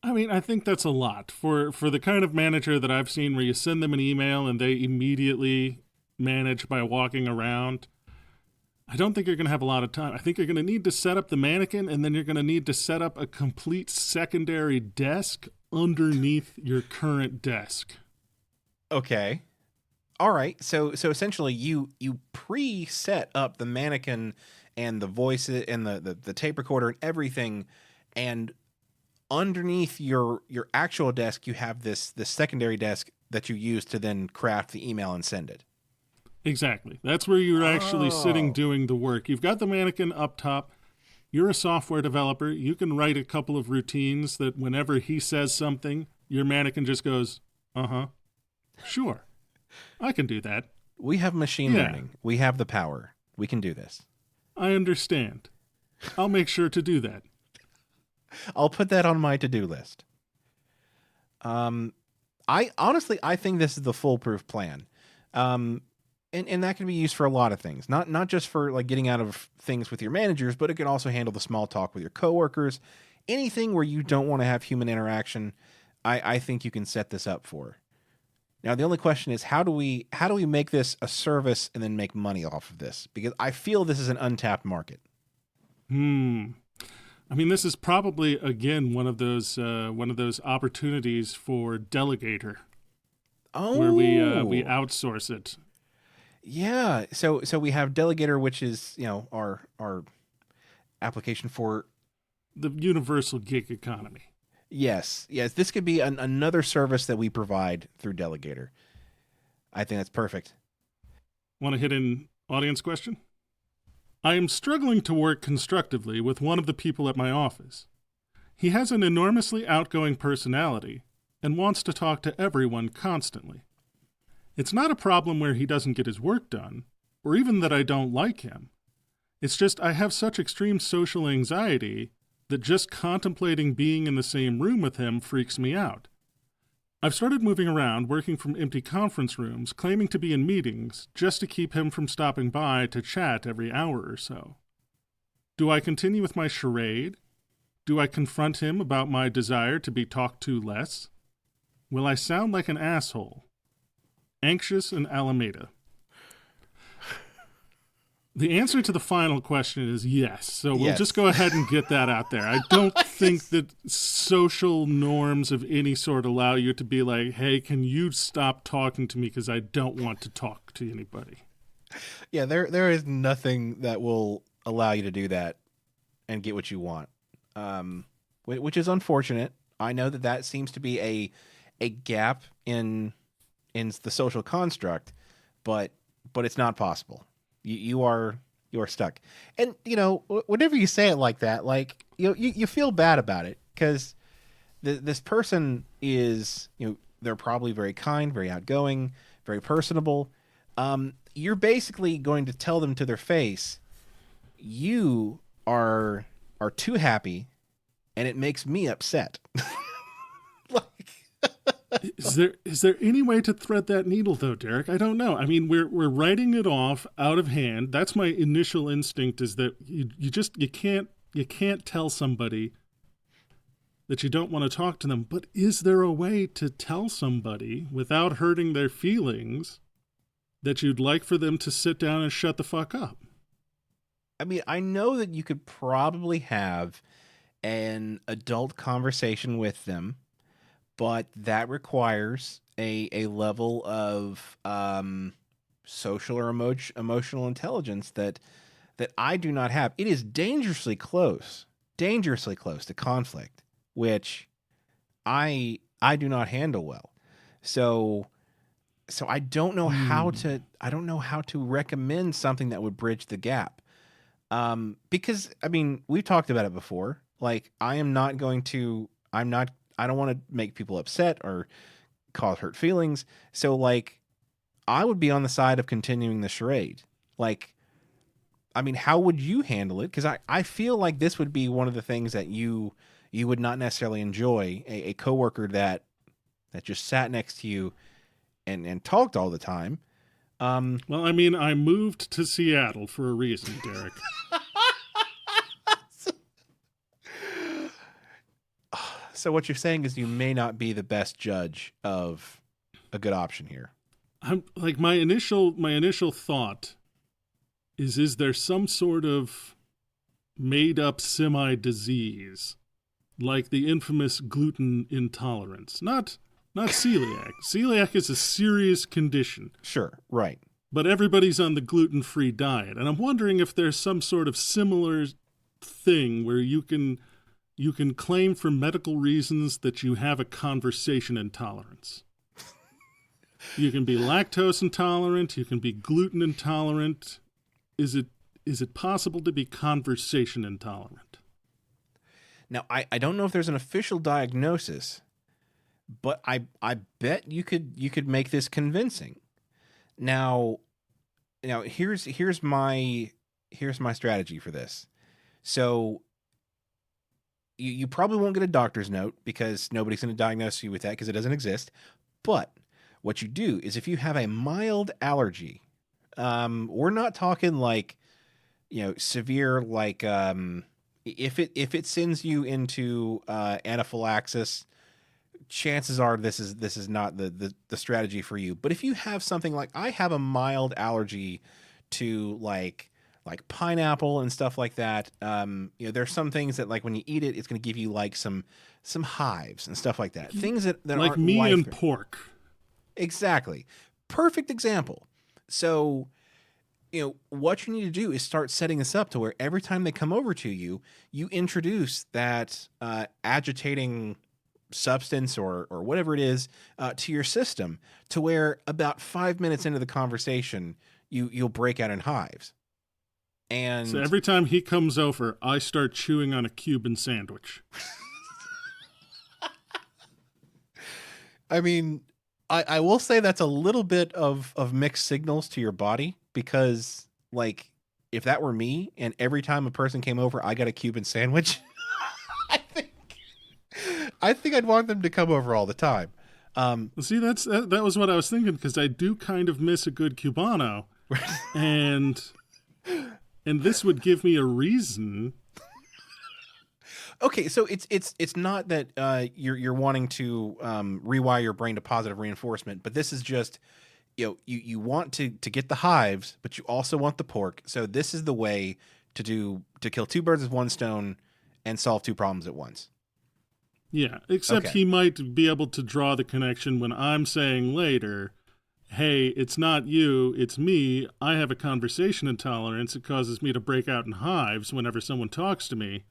I mean, I think that's a lot for the kind of manager that I've seen, where you send them an email and they immediately manage by walking around. I don't think you're going to have a lot of time. I think you're going to need to set up the mannequin, and then you're going to need to set up a complete secondary desk underneath your current desk. Okay. All right. So essentially you pre-set up the mannequin and the voices and the tape recorder and everything, and underneath your actual desk, you have this secondary desk that you use to then craft the email and send it. Exactly. That's where you're actually sitting doing the work. You've got the mannequin up top. You're a software developer. You can write a couple of routines that whenever he says something, your mannequin just goes, "Uh-huh, sure, I can do that." We have machine learning. We have the power. We can do this. I understand. I'll make sure to do that. I'll put that on my to-do list. I honestly think this is the foolproof plan. And that can be used for a lot of things, not just for like getting out of things with your managers, but it can also handle the small talk with your coworkers. Anything where you don't want to have human interaction, I think you can set this up for. Now the only question is how do we make this a service and then make money off of this? Because I feel this is an untapped market. I mean, this is probably again one of those opportunities for delegator, where we outsource it. Yeah. So we have Delegator, which is our application for the universal gig economy. Yes. This could be another service that we provide through Delegator. I think that's perfect. Want to hit an audience question? I am struggling to work constructively with one of the people at my office. He has an enormously outgoing personality and wants to talk to everyone constantly. It's not a problem where he doesn't get his work done, or even that I don't like him. It's just I have such extreme social anxiety that just contemplating being in the same room with him freaks me out. I've started moving around, working from empty conference rooms, claiming to be in meetings, just to keep him from stopping by to chat every hour or so. Do I continue with my charade? Do I confront him about my desire to be talked to less? Will I sound like an asshole? Anxious in Alameda. The answer to the final question is yes. So we'll just go ahead and get that out there. I don't think that social norms of any sort allow you to be like, hey, can you stop talking to me because I don't want to talk to anybody. Yeah, there is nothing that will allow you to do that and get what you want, which is unfortunate. I know that seems to be a gap in the social construct, but it's not possible. You are stuck. And, whenever you say it like that, like, you feel bad about it because this person is, they're probably very kind, very outgoing, very personable. You're basically going to tell them to their face, you are too happy and it makes me upset. Is there any way to thread that needle though, Derek? I don't know. I mean, we're writing it off out of hand. That's my initial instinct, is that you can't tell somebody that you don't want to talk to them. But is there a way to tell somebody without hurting their feelings that you'd like for them to sit down and shut the fuck up? I mean, I know that you could probably have an adult conversation with them, but that requires a level of social or emotional intelligence that I do not have. It is dangerously close to conflict, which I do not handle well. So I don't know how to recommend something that would bridge the gap. Because I mean, we've talked about it before. Like, I don't want to make people upset or cause hurt feelings. So, like, I would be on the side of continuing the charade. Like, I mean, how would you handle it? Because I feel like this would be one of the things that you would not necessarily enjoy. A coworker that just sat next to you and talked all the time. Well, I mean, I moved to Seattle for a reason, Derek. So what you're saying is you may not be the best judge of a good option here. I'm like, my initial thought is there some sort of made up semi-disease like the infamous gluten intolerance? Not celiac. Celiac is a serious condition. Sure, right. But everybody's on the gluten-free diet. And I'm wondering if there's some sort of similar thing where you can claim for medical reasons that you have a conversation intolerance. You can be lactose intolerant. You can be gluten intolerant. Is it possible to be conversation intolerant? Now, I don't know if there's an official diagnosis, but I bet you could make this convincing. Now here's my strategy for this. So you probably won't get a doctor's note because nobody's going to diagnose you with that because it doesn't exist. But what you do is if you have a mild allergy, we're not talking like, severe, like, if it sends you into anaphylaxis, chances are this is not the strategy for you. But if you have something like, I have a mild allergy to like pineapple and stuff like that, there's some things that like when you eat it, it's going to give you like some hives and stuff like that. Things that like aren't me and pork. Exactly. Perfect example. So, what you need to do is start setting this up to where every time they come over to you, you introduce that agitating substance or whatever it is to your system, to where about 5 minutes into the conversation, you'll break out in hives. And so every time he comes over, I start chewing on a Cuban sandwich. I mean, I will say that's a little bit of mixed signals to your body, because like if that were me and every time a person came over, I got a Cuban sandwich, I think I'd want them to come over all the time. See, that was what I was thinking, because I do kind of miss a good Cubano, and this would give me a reason. Okay, so it's not that you're wanting to rewire your brain to positive reinforcement, but this is just you want to get the hives, but you also want the pork. So this is the way to kill two birds with one stone and solve two problems at once. Yeah, except Okay. he might be able to draw the connection when I'm saying later, hey, it's not you, it's me. I have a conversation intolerance. It causes me to break out in hives whenever someone talks to me.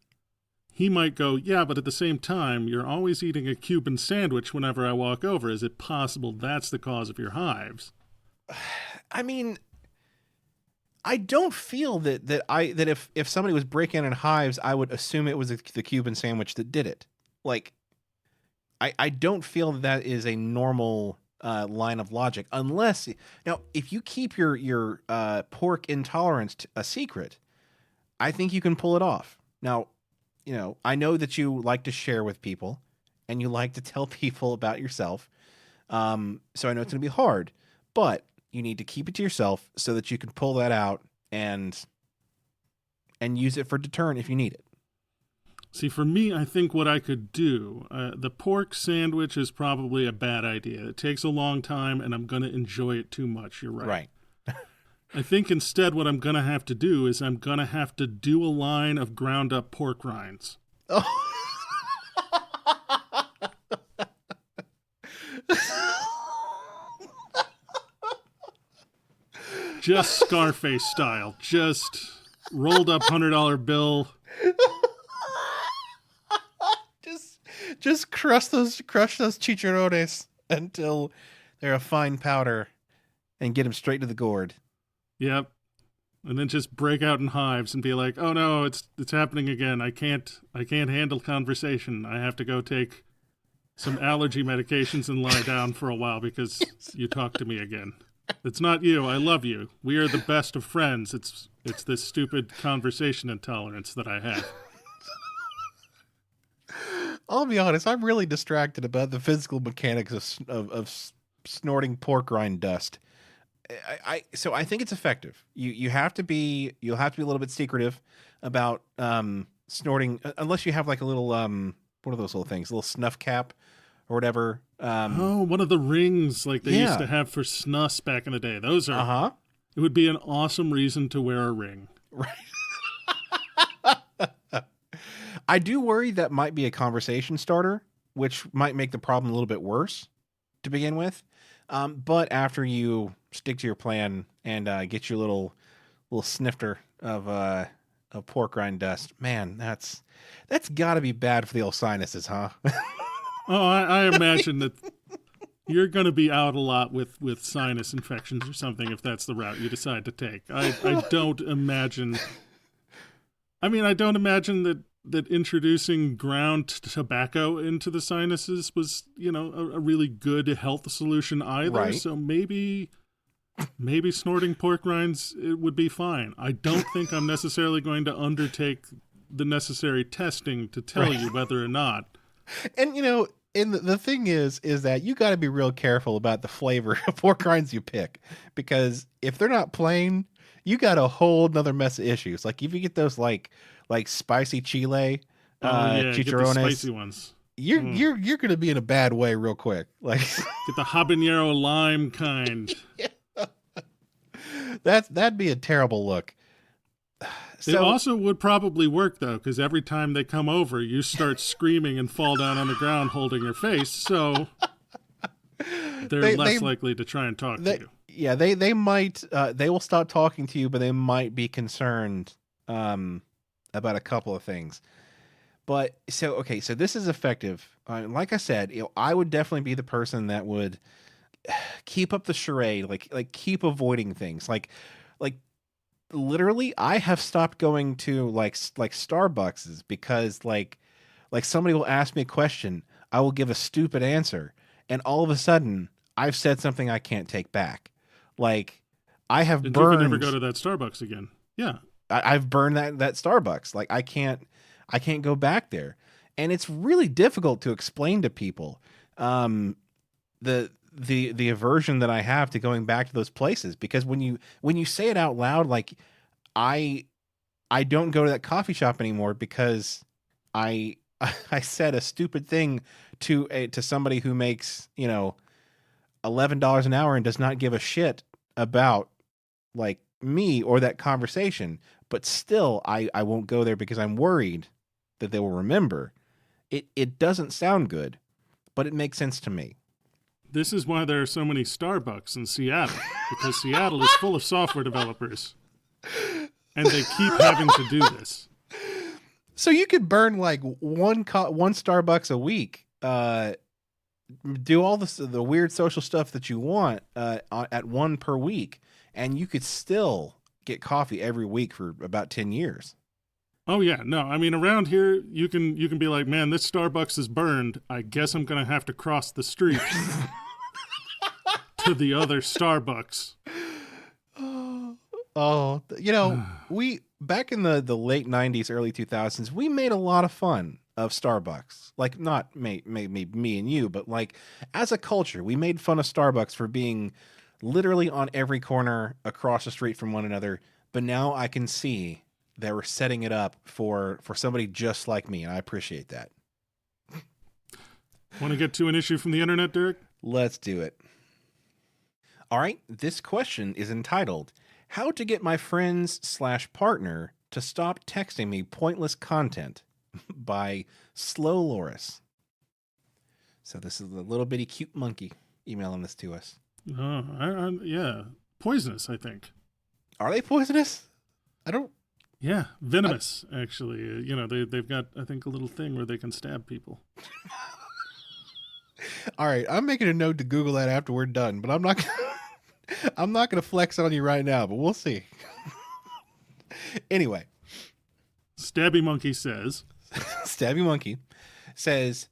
He might go, yeah, but at the same time, you're always eating a Cuban sandwich whenever I walk over. Is it possible that's the cause of your hives? I mean, I don't feel that if somebody was breaking in hives, I would assume it was the Cuban sandwich that did it. Like, I don't feel that is a normal line of logic, unless now if you keep your pork intolerance a secret, I think you can pull it off. Now, I know that you like to share with people, and you like to tell people about yourself. So I know it's going to be hard, but you need to keep it to yourself so that you can pull that out and use it for deterrent if you need it. See, for me, I think what I could do, the pork sandwich is probably a bad idea. It takes a long time, and I'm going to enjoy it too much. You're right. Right. I think instead what I'm going to have to do is I'm going to have to do a line of ground up pork rinds. Oh. Just Scarface style. Just rolled up $100 bill. Just crush those chicharrones until they're a fine powder, and get them straight to the gourd. Yep. And then just break out in hives and be like, "Oh no, it's happening again. I can't handle conversation. I have to go take some allergy medications and lie down for a while because you talk to me again. It's not you. I love you. We are the best of friends. It's this stupid conversation intolerance that I have." I'll be honest, I'm really distracted about the physical mechanics of snorting pork rind dust. So I think it's effective. You'll have to be a little bit secretive about snorting, unless you have like a little what are those little things? A little snuff cap or whatever. One of the rings like they Yeah. used to have for snus back in the day. Those are. Uh-huh. It would be an awesome reason to wear a ring. Right. I do worry that might be a conversation starter, which might make the problem a little bit worse to begin with. But after you stick to your plan and get your little snifter of pork rind dust, man, that's got to be bad for the old sinuses, huh? Oh, I imagine that you're going to be out a lot with sinus infections or something if that's the route you decide to take. I don't imagine. I mean, I don't imagine that introducing ground tobacco into the sinuses was, a really good health solution either. Right. So maybe snorting pork rinds, it would be fine. I don't think I'm necessarily going to undertake the necessary testing to tell you whether or not. And and the thing is that you got to be real careful about the flavor of pork rinds you pick, because if they're not plain, you got a whole nother mess of issues. Like if you get those like spicy chile Get the chicharrones, spicy ones. you're gonna be in a bad way real quick. Like Get the habanero lime kind. that'd be a terrible look. It also would probably work, though, because every time they come over, you start screaming and fall down on the ground holding your face, so they're less likely to try and talk to you. Yeah, they might, they will stop talking to you, but they might be concerned about a couple of things. But, so this is effective. Like I said, I would definitely be the person that would keep up the charade, like keep avoiding things. Like literally, I have stopped going to like Starbucks because like somebody will ask me a question, I will give a stupid answer, and all of a sudden I've said something I can't take back. Like I have and burned. You can never go to that Starbucks again. Yeah, I've burned that Starbucks. Like I can't go back there, and it's really difficult to explain to people the aversion that I have to going back to those places, because when you say it out loud, like I don't go to that coffee shop anymore because I said a stupid thing to somebody who makes, $11 an hour and does not give a shit about like me or that conversation, but still I won't go there because I'm worried that they will remember. It doesn't sound good, but it makes sense to me. This is why there are so many Starbucks in Seattle, because Seattle is full of software developers, and they keep having to do this. So you could burn like one Starbucks a week, do all the weird social stuff that you want at one per week, and you could still get coffee every week for about 10 years. Oh yeah, no, I mean around here you can be like, man, this Starbucks is burned. I guess I'm gonna have to cross the street to the other Starbucks. Oh, we back in the late 90s, early 2000s, we made a lot of fun of Starbucks. Like not me and you, but like as a culture, we made fun of Starbucks for being literally on every corner across the street from one another. But now I can see they were setting it up for somebody just like me, and I appreciate that. Want to get to an issue from the internet, Derek? Let's do it. All right, this question is entitled, How to Get My Friends/Partner to Stop Texting Me Pointless Content by Slow Loris. So this is a little bitty cute monkey emailing this to us. Yeah. Poisonous, I think. Are they poisonous? I don't... Yeah, venomous, actually. They've got, I think, a little thing where they can stab people. All right, I'm making a note to Google that after we're done, but I'm not going to flex on you right now, but we'll see. Anyway. Stabby Monkey says,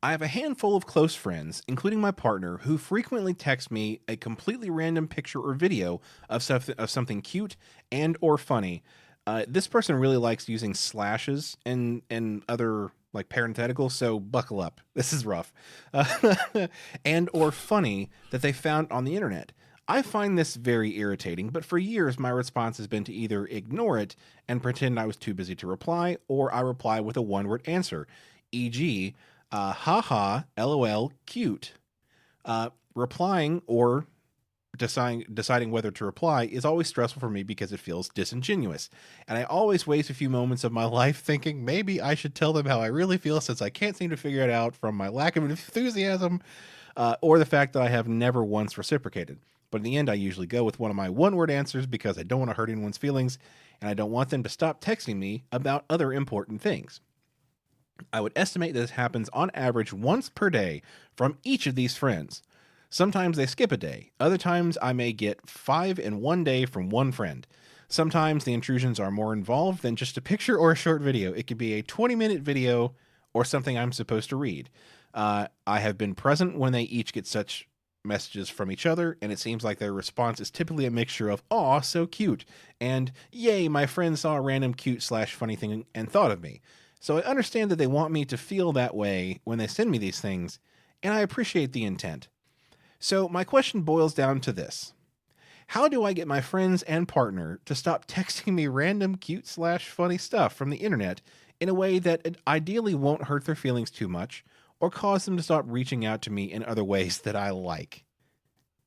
I have a handful of close friends, including my partner, who frequently text me a completely random picture or video of something cute and or funny. This person really likes using slashes and other like parentheticals, so buckle up. This is rough. And or funny that they found on the internet. I find this very irritating, but for years my response has been to either ignore it and pretend I was too busy to reply, or I reply with a one-word answer, e.g., haha, lol, cute. Replying or deciding whether to reply is always stressful for me because it feels disingenuous. And I always waste a few moments of my life thinking maybe I should tell them how I really feel, since I can't seem to figure it out from my lack of enthusiasm or the fact that I have never once reciprocated. But in the end, I usually go with one of my one-word answers because I don't want to hurt anyone's feelings and I don't want them to stop texting me about other important things. I would estimate that this happens on average once per day from each of these friends. Sometimes they skip a day. Other times I may get 5 in one day from one friend. Sometimes the intrusions are more involved than just a picture or a short video. It could be a 20-minute video or something I'm supposed to read. I have been present when they each get such messages from each other, and it seems like their response is typically a mixture of "aw, so cute" and "yay, my friend saw a random cute/funny thing and thought of me." So I understand that they want me to feel that way when they send me these things, and I appreciate the intent. So my question boils down to this. How do I get my friends and partner to stop texting me random cute/funny stuff from the internet in a way that it ideally won't hurt their feelings too much or cause them to stop reaching out to me in other ways that I like.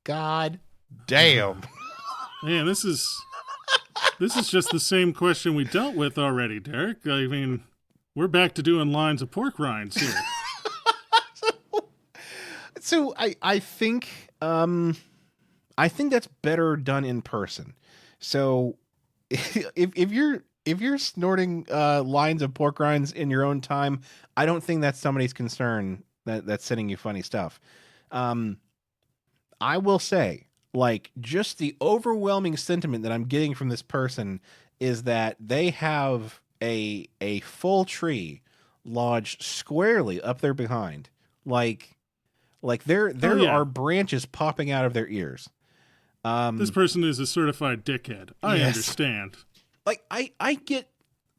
God damn. Man, this is just the same question we dealt with already, Derek. I mean, we're back to doing lines of pork rinds here. So I think that's better done in person. So if you're snorting lines of pork rinds in your own time, I don't think that's somebody's concern that's sending you funny stuff. I will say, like, just the overwhelming sentiment that I'm getting from this person is that they have a full tree lodged squarely up their behind. Like there are branches popping out of their ears. This person is a certified dickhead. I understand. Like, I get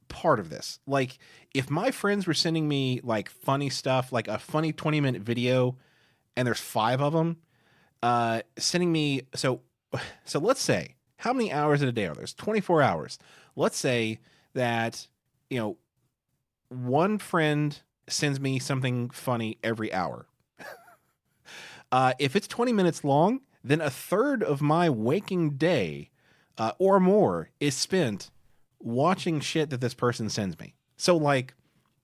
part of this. Like, if my friends were sending me, like, funny stuff, like a funny 20-minute video, and there's 5 of them, sending me... So let's say, how many hours in a day are there? There's 24 hours. Let's say that, one friend sends me something funny every hour. If it's 20 minutes long, then a third of my waking day or more is spent watching shit that this person sends me. So, like,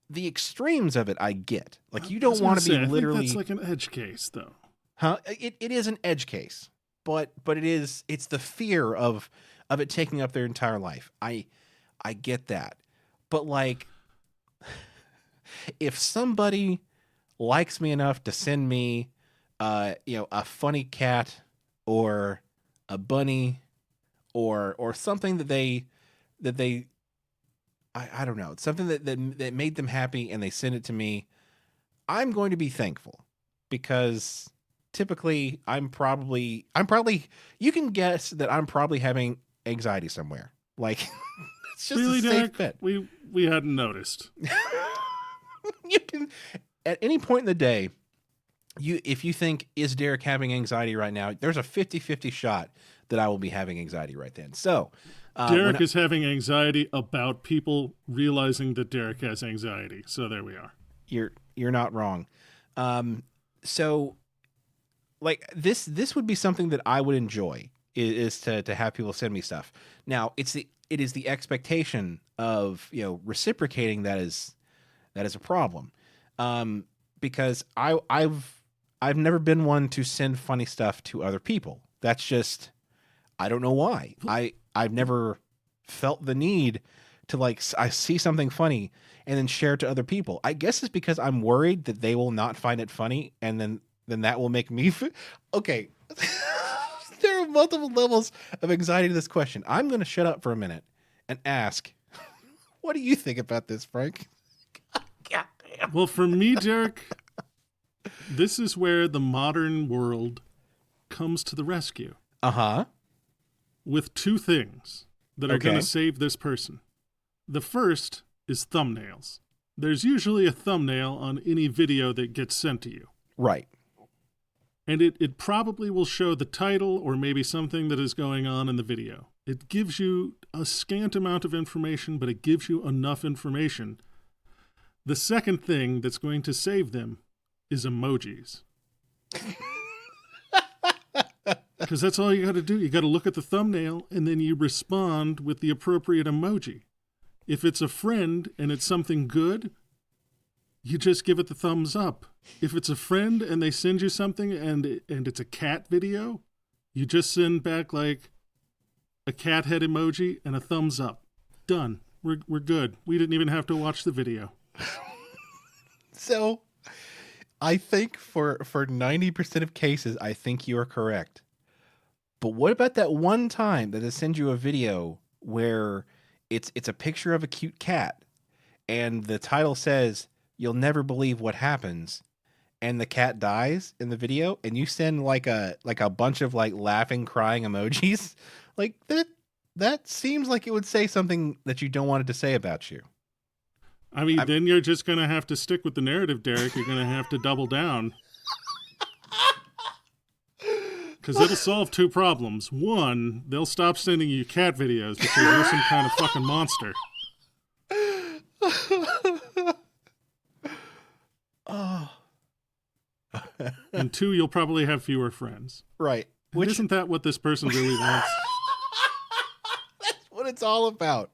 the extremes of it I get. Like, you don't want to be literally... I think that's like an edge case, though. Huh? It is an edge case, but it's the fear of it taking up their entire life. I get that. But, like, if somebody likes me enough to send me a funny cat or a bunny or something that they I don't know, something that made them happy and they send it to me, I'm going to be thankful, because typically I'm probably you can guess that I'm probably having anxiety somewhere. Like, it's just really, a safe Derek? bet. We hadn't noticed. You can, at any point in the day, if you think, is Derek having anxiety right now, there's a 50-50 shot that I will be having anxiety right then. So Derek is having anxiety about people realizing that Derek has anxiety. So there we are. You're not wrong. So, like, this would be something that I would enjoy, is to have people send me stuff. Now, it is the expectation of, reciprocating that is a problem. Because I've never been one to send funny stuff to other people. That's just, I don't know why. I've never felt the need to, like, I see something funny and then share it to other people. I guess it's because I'm worried that they will not find it funny, and then that will make me okay. There are multiple levels of anxiety to this question. I'm going to shut up for a minute and ask, what do you think about this, Frank? God damn. Well, for me, Derek, this is where the modern world comes to the rescue. Uh-huh. With 2 things that are going to save this person. The first is thumbnails. There's usually a thumbnail on any video that gets sent to you. Right. And it probably will show the title or maybe something that is going on in the video. It gives you a scant amount of information, but it gives you enough information. The second thing that's going to save them is emojis. Because that's all you got to do. You got to look at the thumbnail, and then you respond with the appropriate emoji. If it's a friend and it's something good, you just give it the thumbs up. If it's a friend and they send you something and it's a cat video, you just send back, like, a cat head emoji and a thumbs up. Done. We're good. We didn't even have to watch the video. So, I think for 90% of cases, I think you are correct. But what about that one time that they send you a video where it's a picture of a cute cat and the title says, "You'll never believe what happens," and the cat dies in the video, and you send like a bunch of, like, laughing, crying emojis? Like, that seems like it would say something that you don't want it to say about you. I mean, then you're just going to have to stick with the narrative, Derek. You're going to have to double down. Because it'll solve 2 problems. One, they'll stop sending you cat videos because you're some kind of fucking monster. Oh. And 2, you'll probably have fewer friends. Right. Which isn't that what this person really wants? That's what it's all about.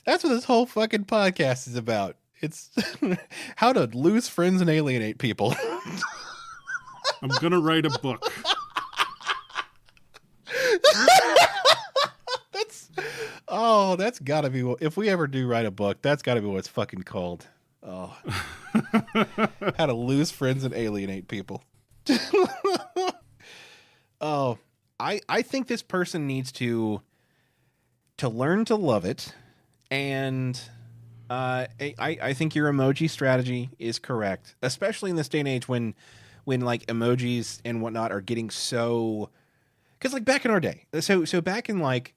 That's what this whole fucking podcast is about. It's how to lose friends and alienate people. I'm gonna write a book. That's gotta be what, if we ever do write a book, that's gotta be what it's fucking called. Oh. How to lose friends and alienate people. Oh, I think this person needs to learn to love it, and I think your emoji strategy is correct, especially in this day and age when like emojis and whatnot are getting so, because like back in our day, so back in like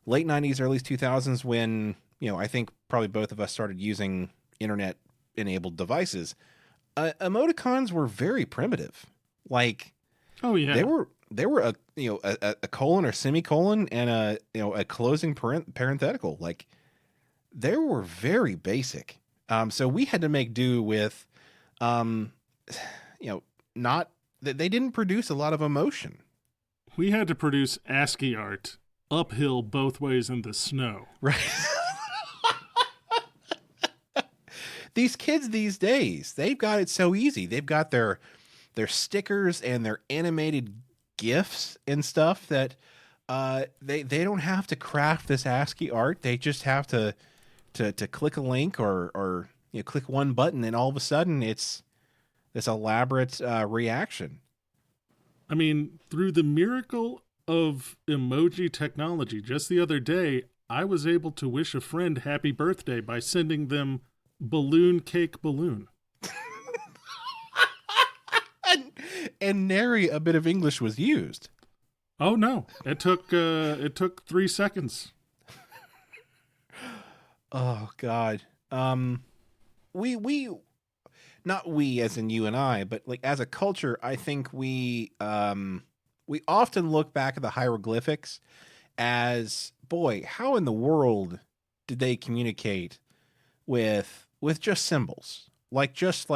late 90s, early 2000s, when, you know, I think probably both of us started using internet enabled devices, emoticons were very primitive. Like, oh yeah, they were a colon or semicolon and a closing parenthetical. Like, they were very basic. So we had to make do with, not that they didn't produce a lot of emotion. We had to produce ASCII art uphill both ways in the snow. Right. These kids these days, they've got it so easy. They've got their stickers and their animated GIFs and stuff that they don't have to craft this ASCII art. They just have to click a link or click one button, and all of a sudden it's this elaborate reaction. I mean, through the miracle of emoji technology, just the other day, I was able to wish a friend happy birthday by sending them balloon cake balloon. and nary a bit of English was used. Oh no, it took 3 seconds. Oh God. We not we as in you and I, but like as a culture, I think we often look back at the hieroglyphics as, boy, how in the world did they communicate with just symbols? Just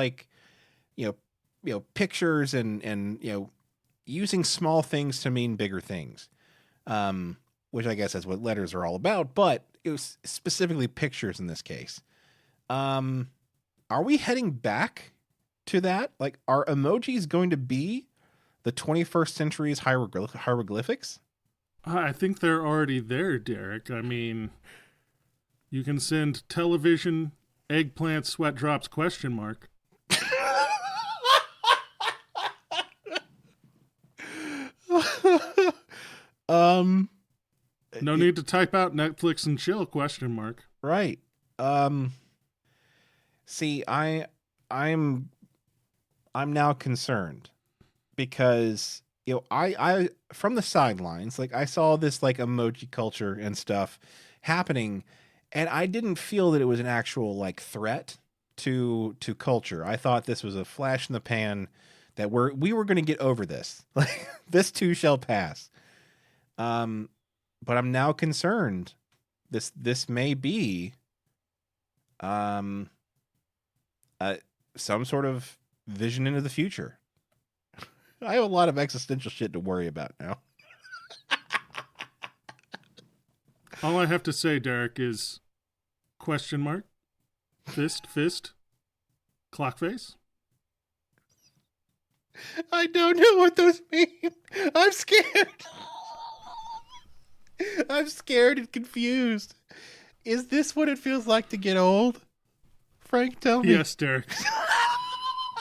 pictures and using small things to mean bigger things. Which I guess that's what letters are all about, but it was specifically pictures in this case. Are we heading back to that? Like, are emojis going to be the 21st century's hieroglyphics? I think they're already there, Derek. I mean, you can send television, eggplant, sweat drops, ? No need to type out Netflix and chill ? Right. See, I'm now concerned because I from the sidelines, like I saw this like emoji culture and stuff happening, and I didn't feel that it was an actual like threat to culture. I thought this was a flash in the pan that we were going to get over this. Like, this too shall pass. But I'm now concerned. This may be some sort of vision into the future. I have a lot of existential shit to worry about now. All I have to say, Derek, is ? Fist, clock face. I don't know what those mean. I'm scared. I'm scared and confused. Is this what it feels like to get old? Frank, tell me. Yes, Derek.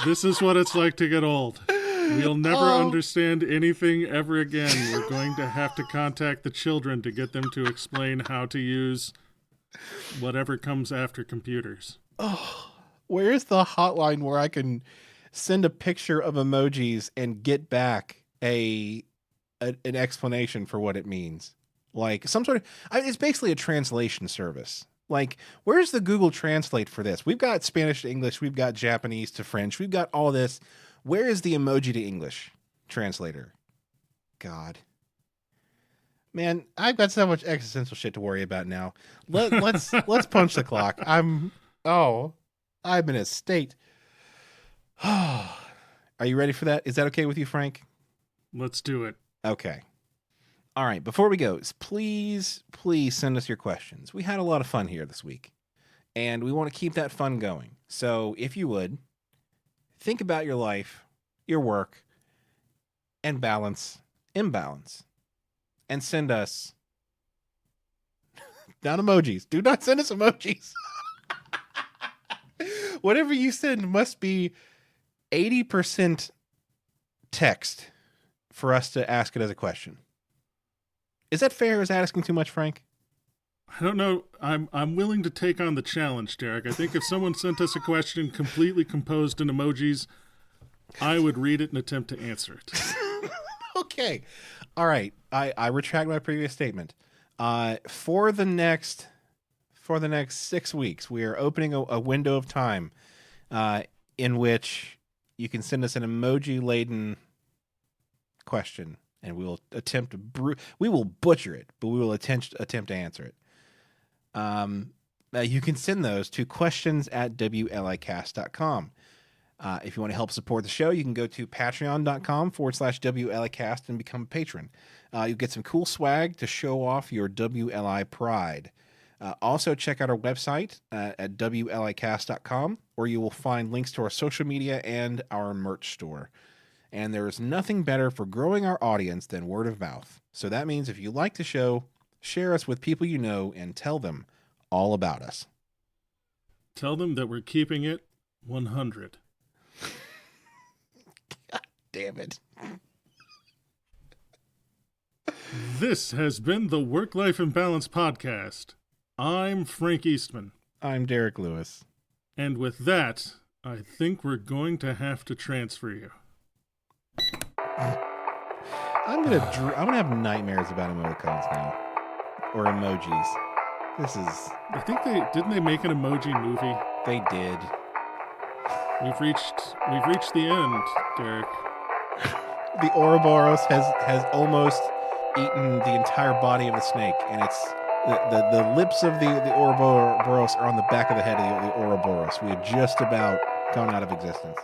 This is what it's like to get old. We'll never understand anything ever again. We're going to have to contact the children to get them to explain how to use whatever comes after computers. Oh, where's the hotline where I can send a picture of emojis and get back an explanation for what it means? Like some sort of, it's basically a translation service. Like, where's the Google Translate for this? We've got Spanish to English. We've got Japanese to French. We've got all this. Where is the emoji to English translator? God. Man, I've got so much existential shit to worry about now. Let's punch the clock. I'm Oh, I'm in a state. Are you ready for that? Is that okay with you, Frank? Let's do it. Okay. All right. Before we go, please send us your questions. We had a lot of fun here this week, and we want to keep that fun going. So if you would, think about your life, your work, and imbalance, and send us not emojis. Do not send us emojis. Whatever you send must be 80% text for us to ask it as a question. Is that fair? Is that asking too much, Frank? I don't know. I'm willing to take on the challenge, Derek. I think if someone sent us a question completely composed in emojis, I would read it and attempt to answer it. Okay. All right. I retract my previous statement. For the next 6 weeks, we are opening a window of time in which you can send us an emoji-laden question, and we will attempt to we will butcher it, but we will attempt to answer it. You can send those to questions@WLIcast.com. If you want to help support the show, you can go to patreon.com/WLIcast and become a patron. You'll get some cool swag to show off your WLI pride. Also, check out our website at WLIcast.com, where you will find links to our social media and our merch store. And there is nothing better for growing our audience than word of mouth. So that means if you like the show, share us with people you know and tell them all about us. Tell them that we're keeping it 100. God damn it. This has been the Work-Life Imbalance Podcast. I'm Frank Eastman. I'm Derek Lewis. And with that, I think we're going to have to transfer you. I'm gonna have nightmares about emoticons now, or emojis. I think they make an emoji movie. They did. We've reached the end, Derek. The Ouroboros has almost eaten the entire body of the snake, and it's the lips of the Ouroboros are on the back of the head of the Ouroboros. We have just about gone out of existence.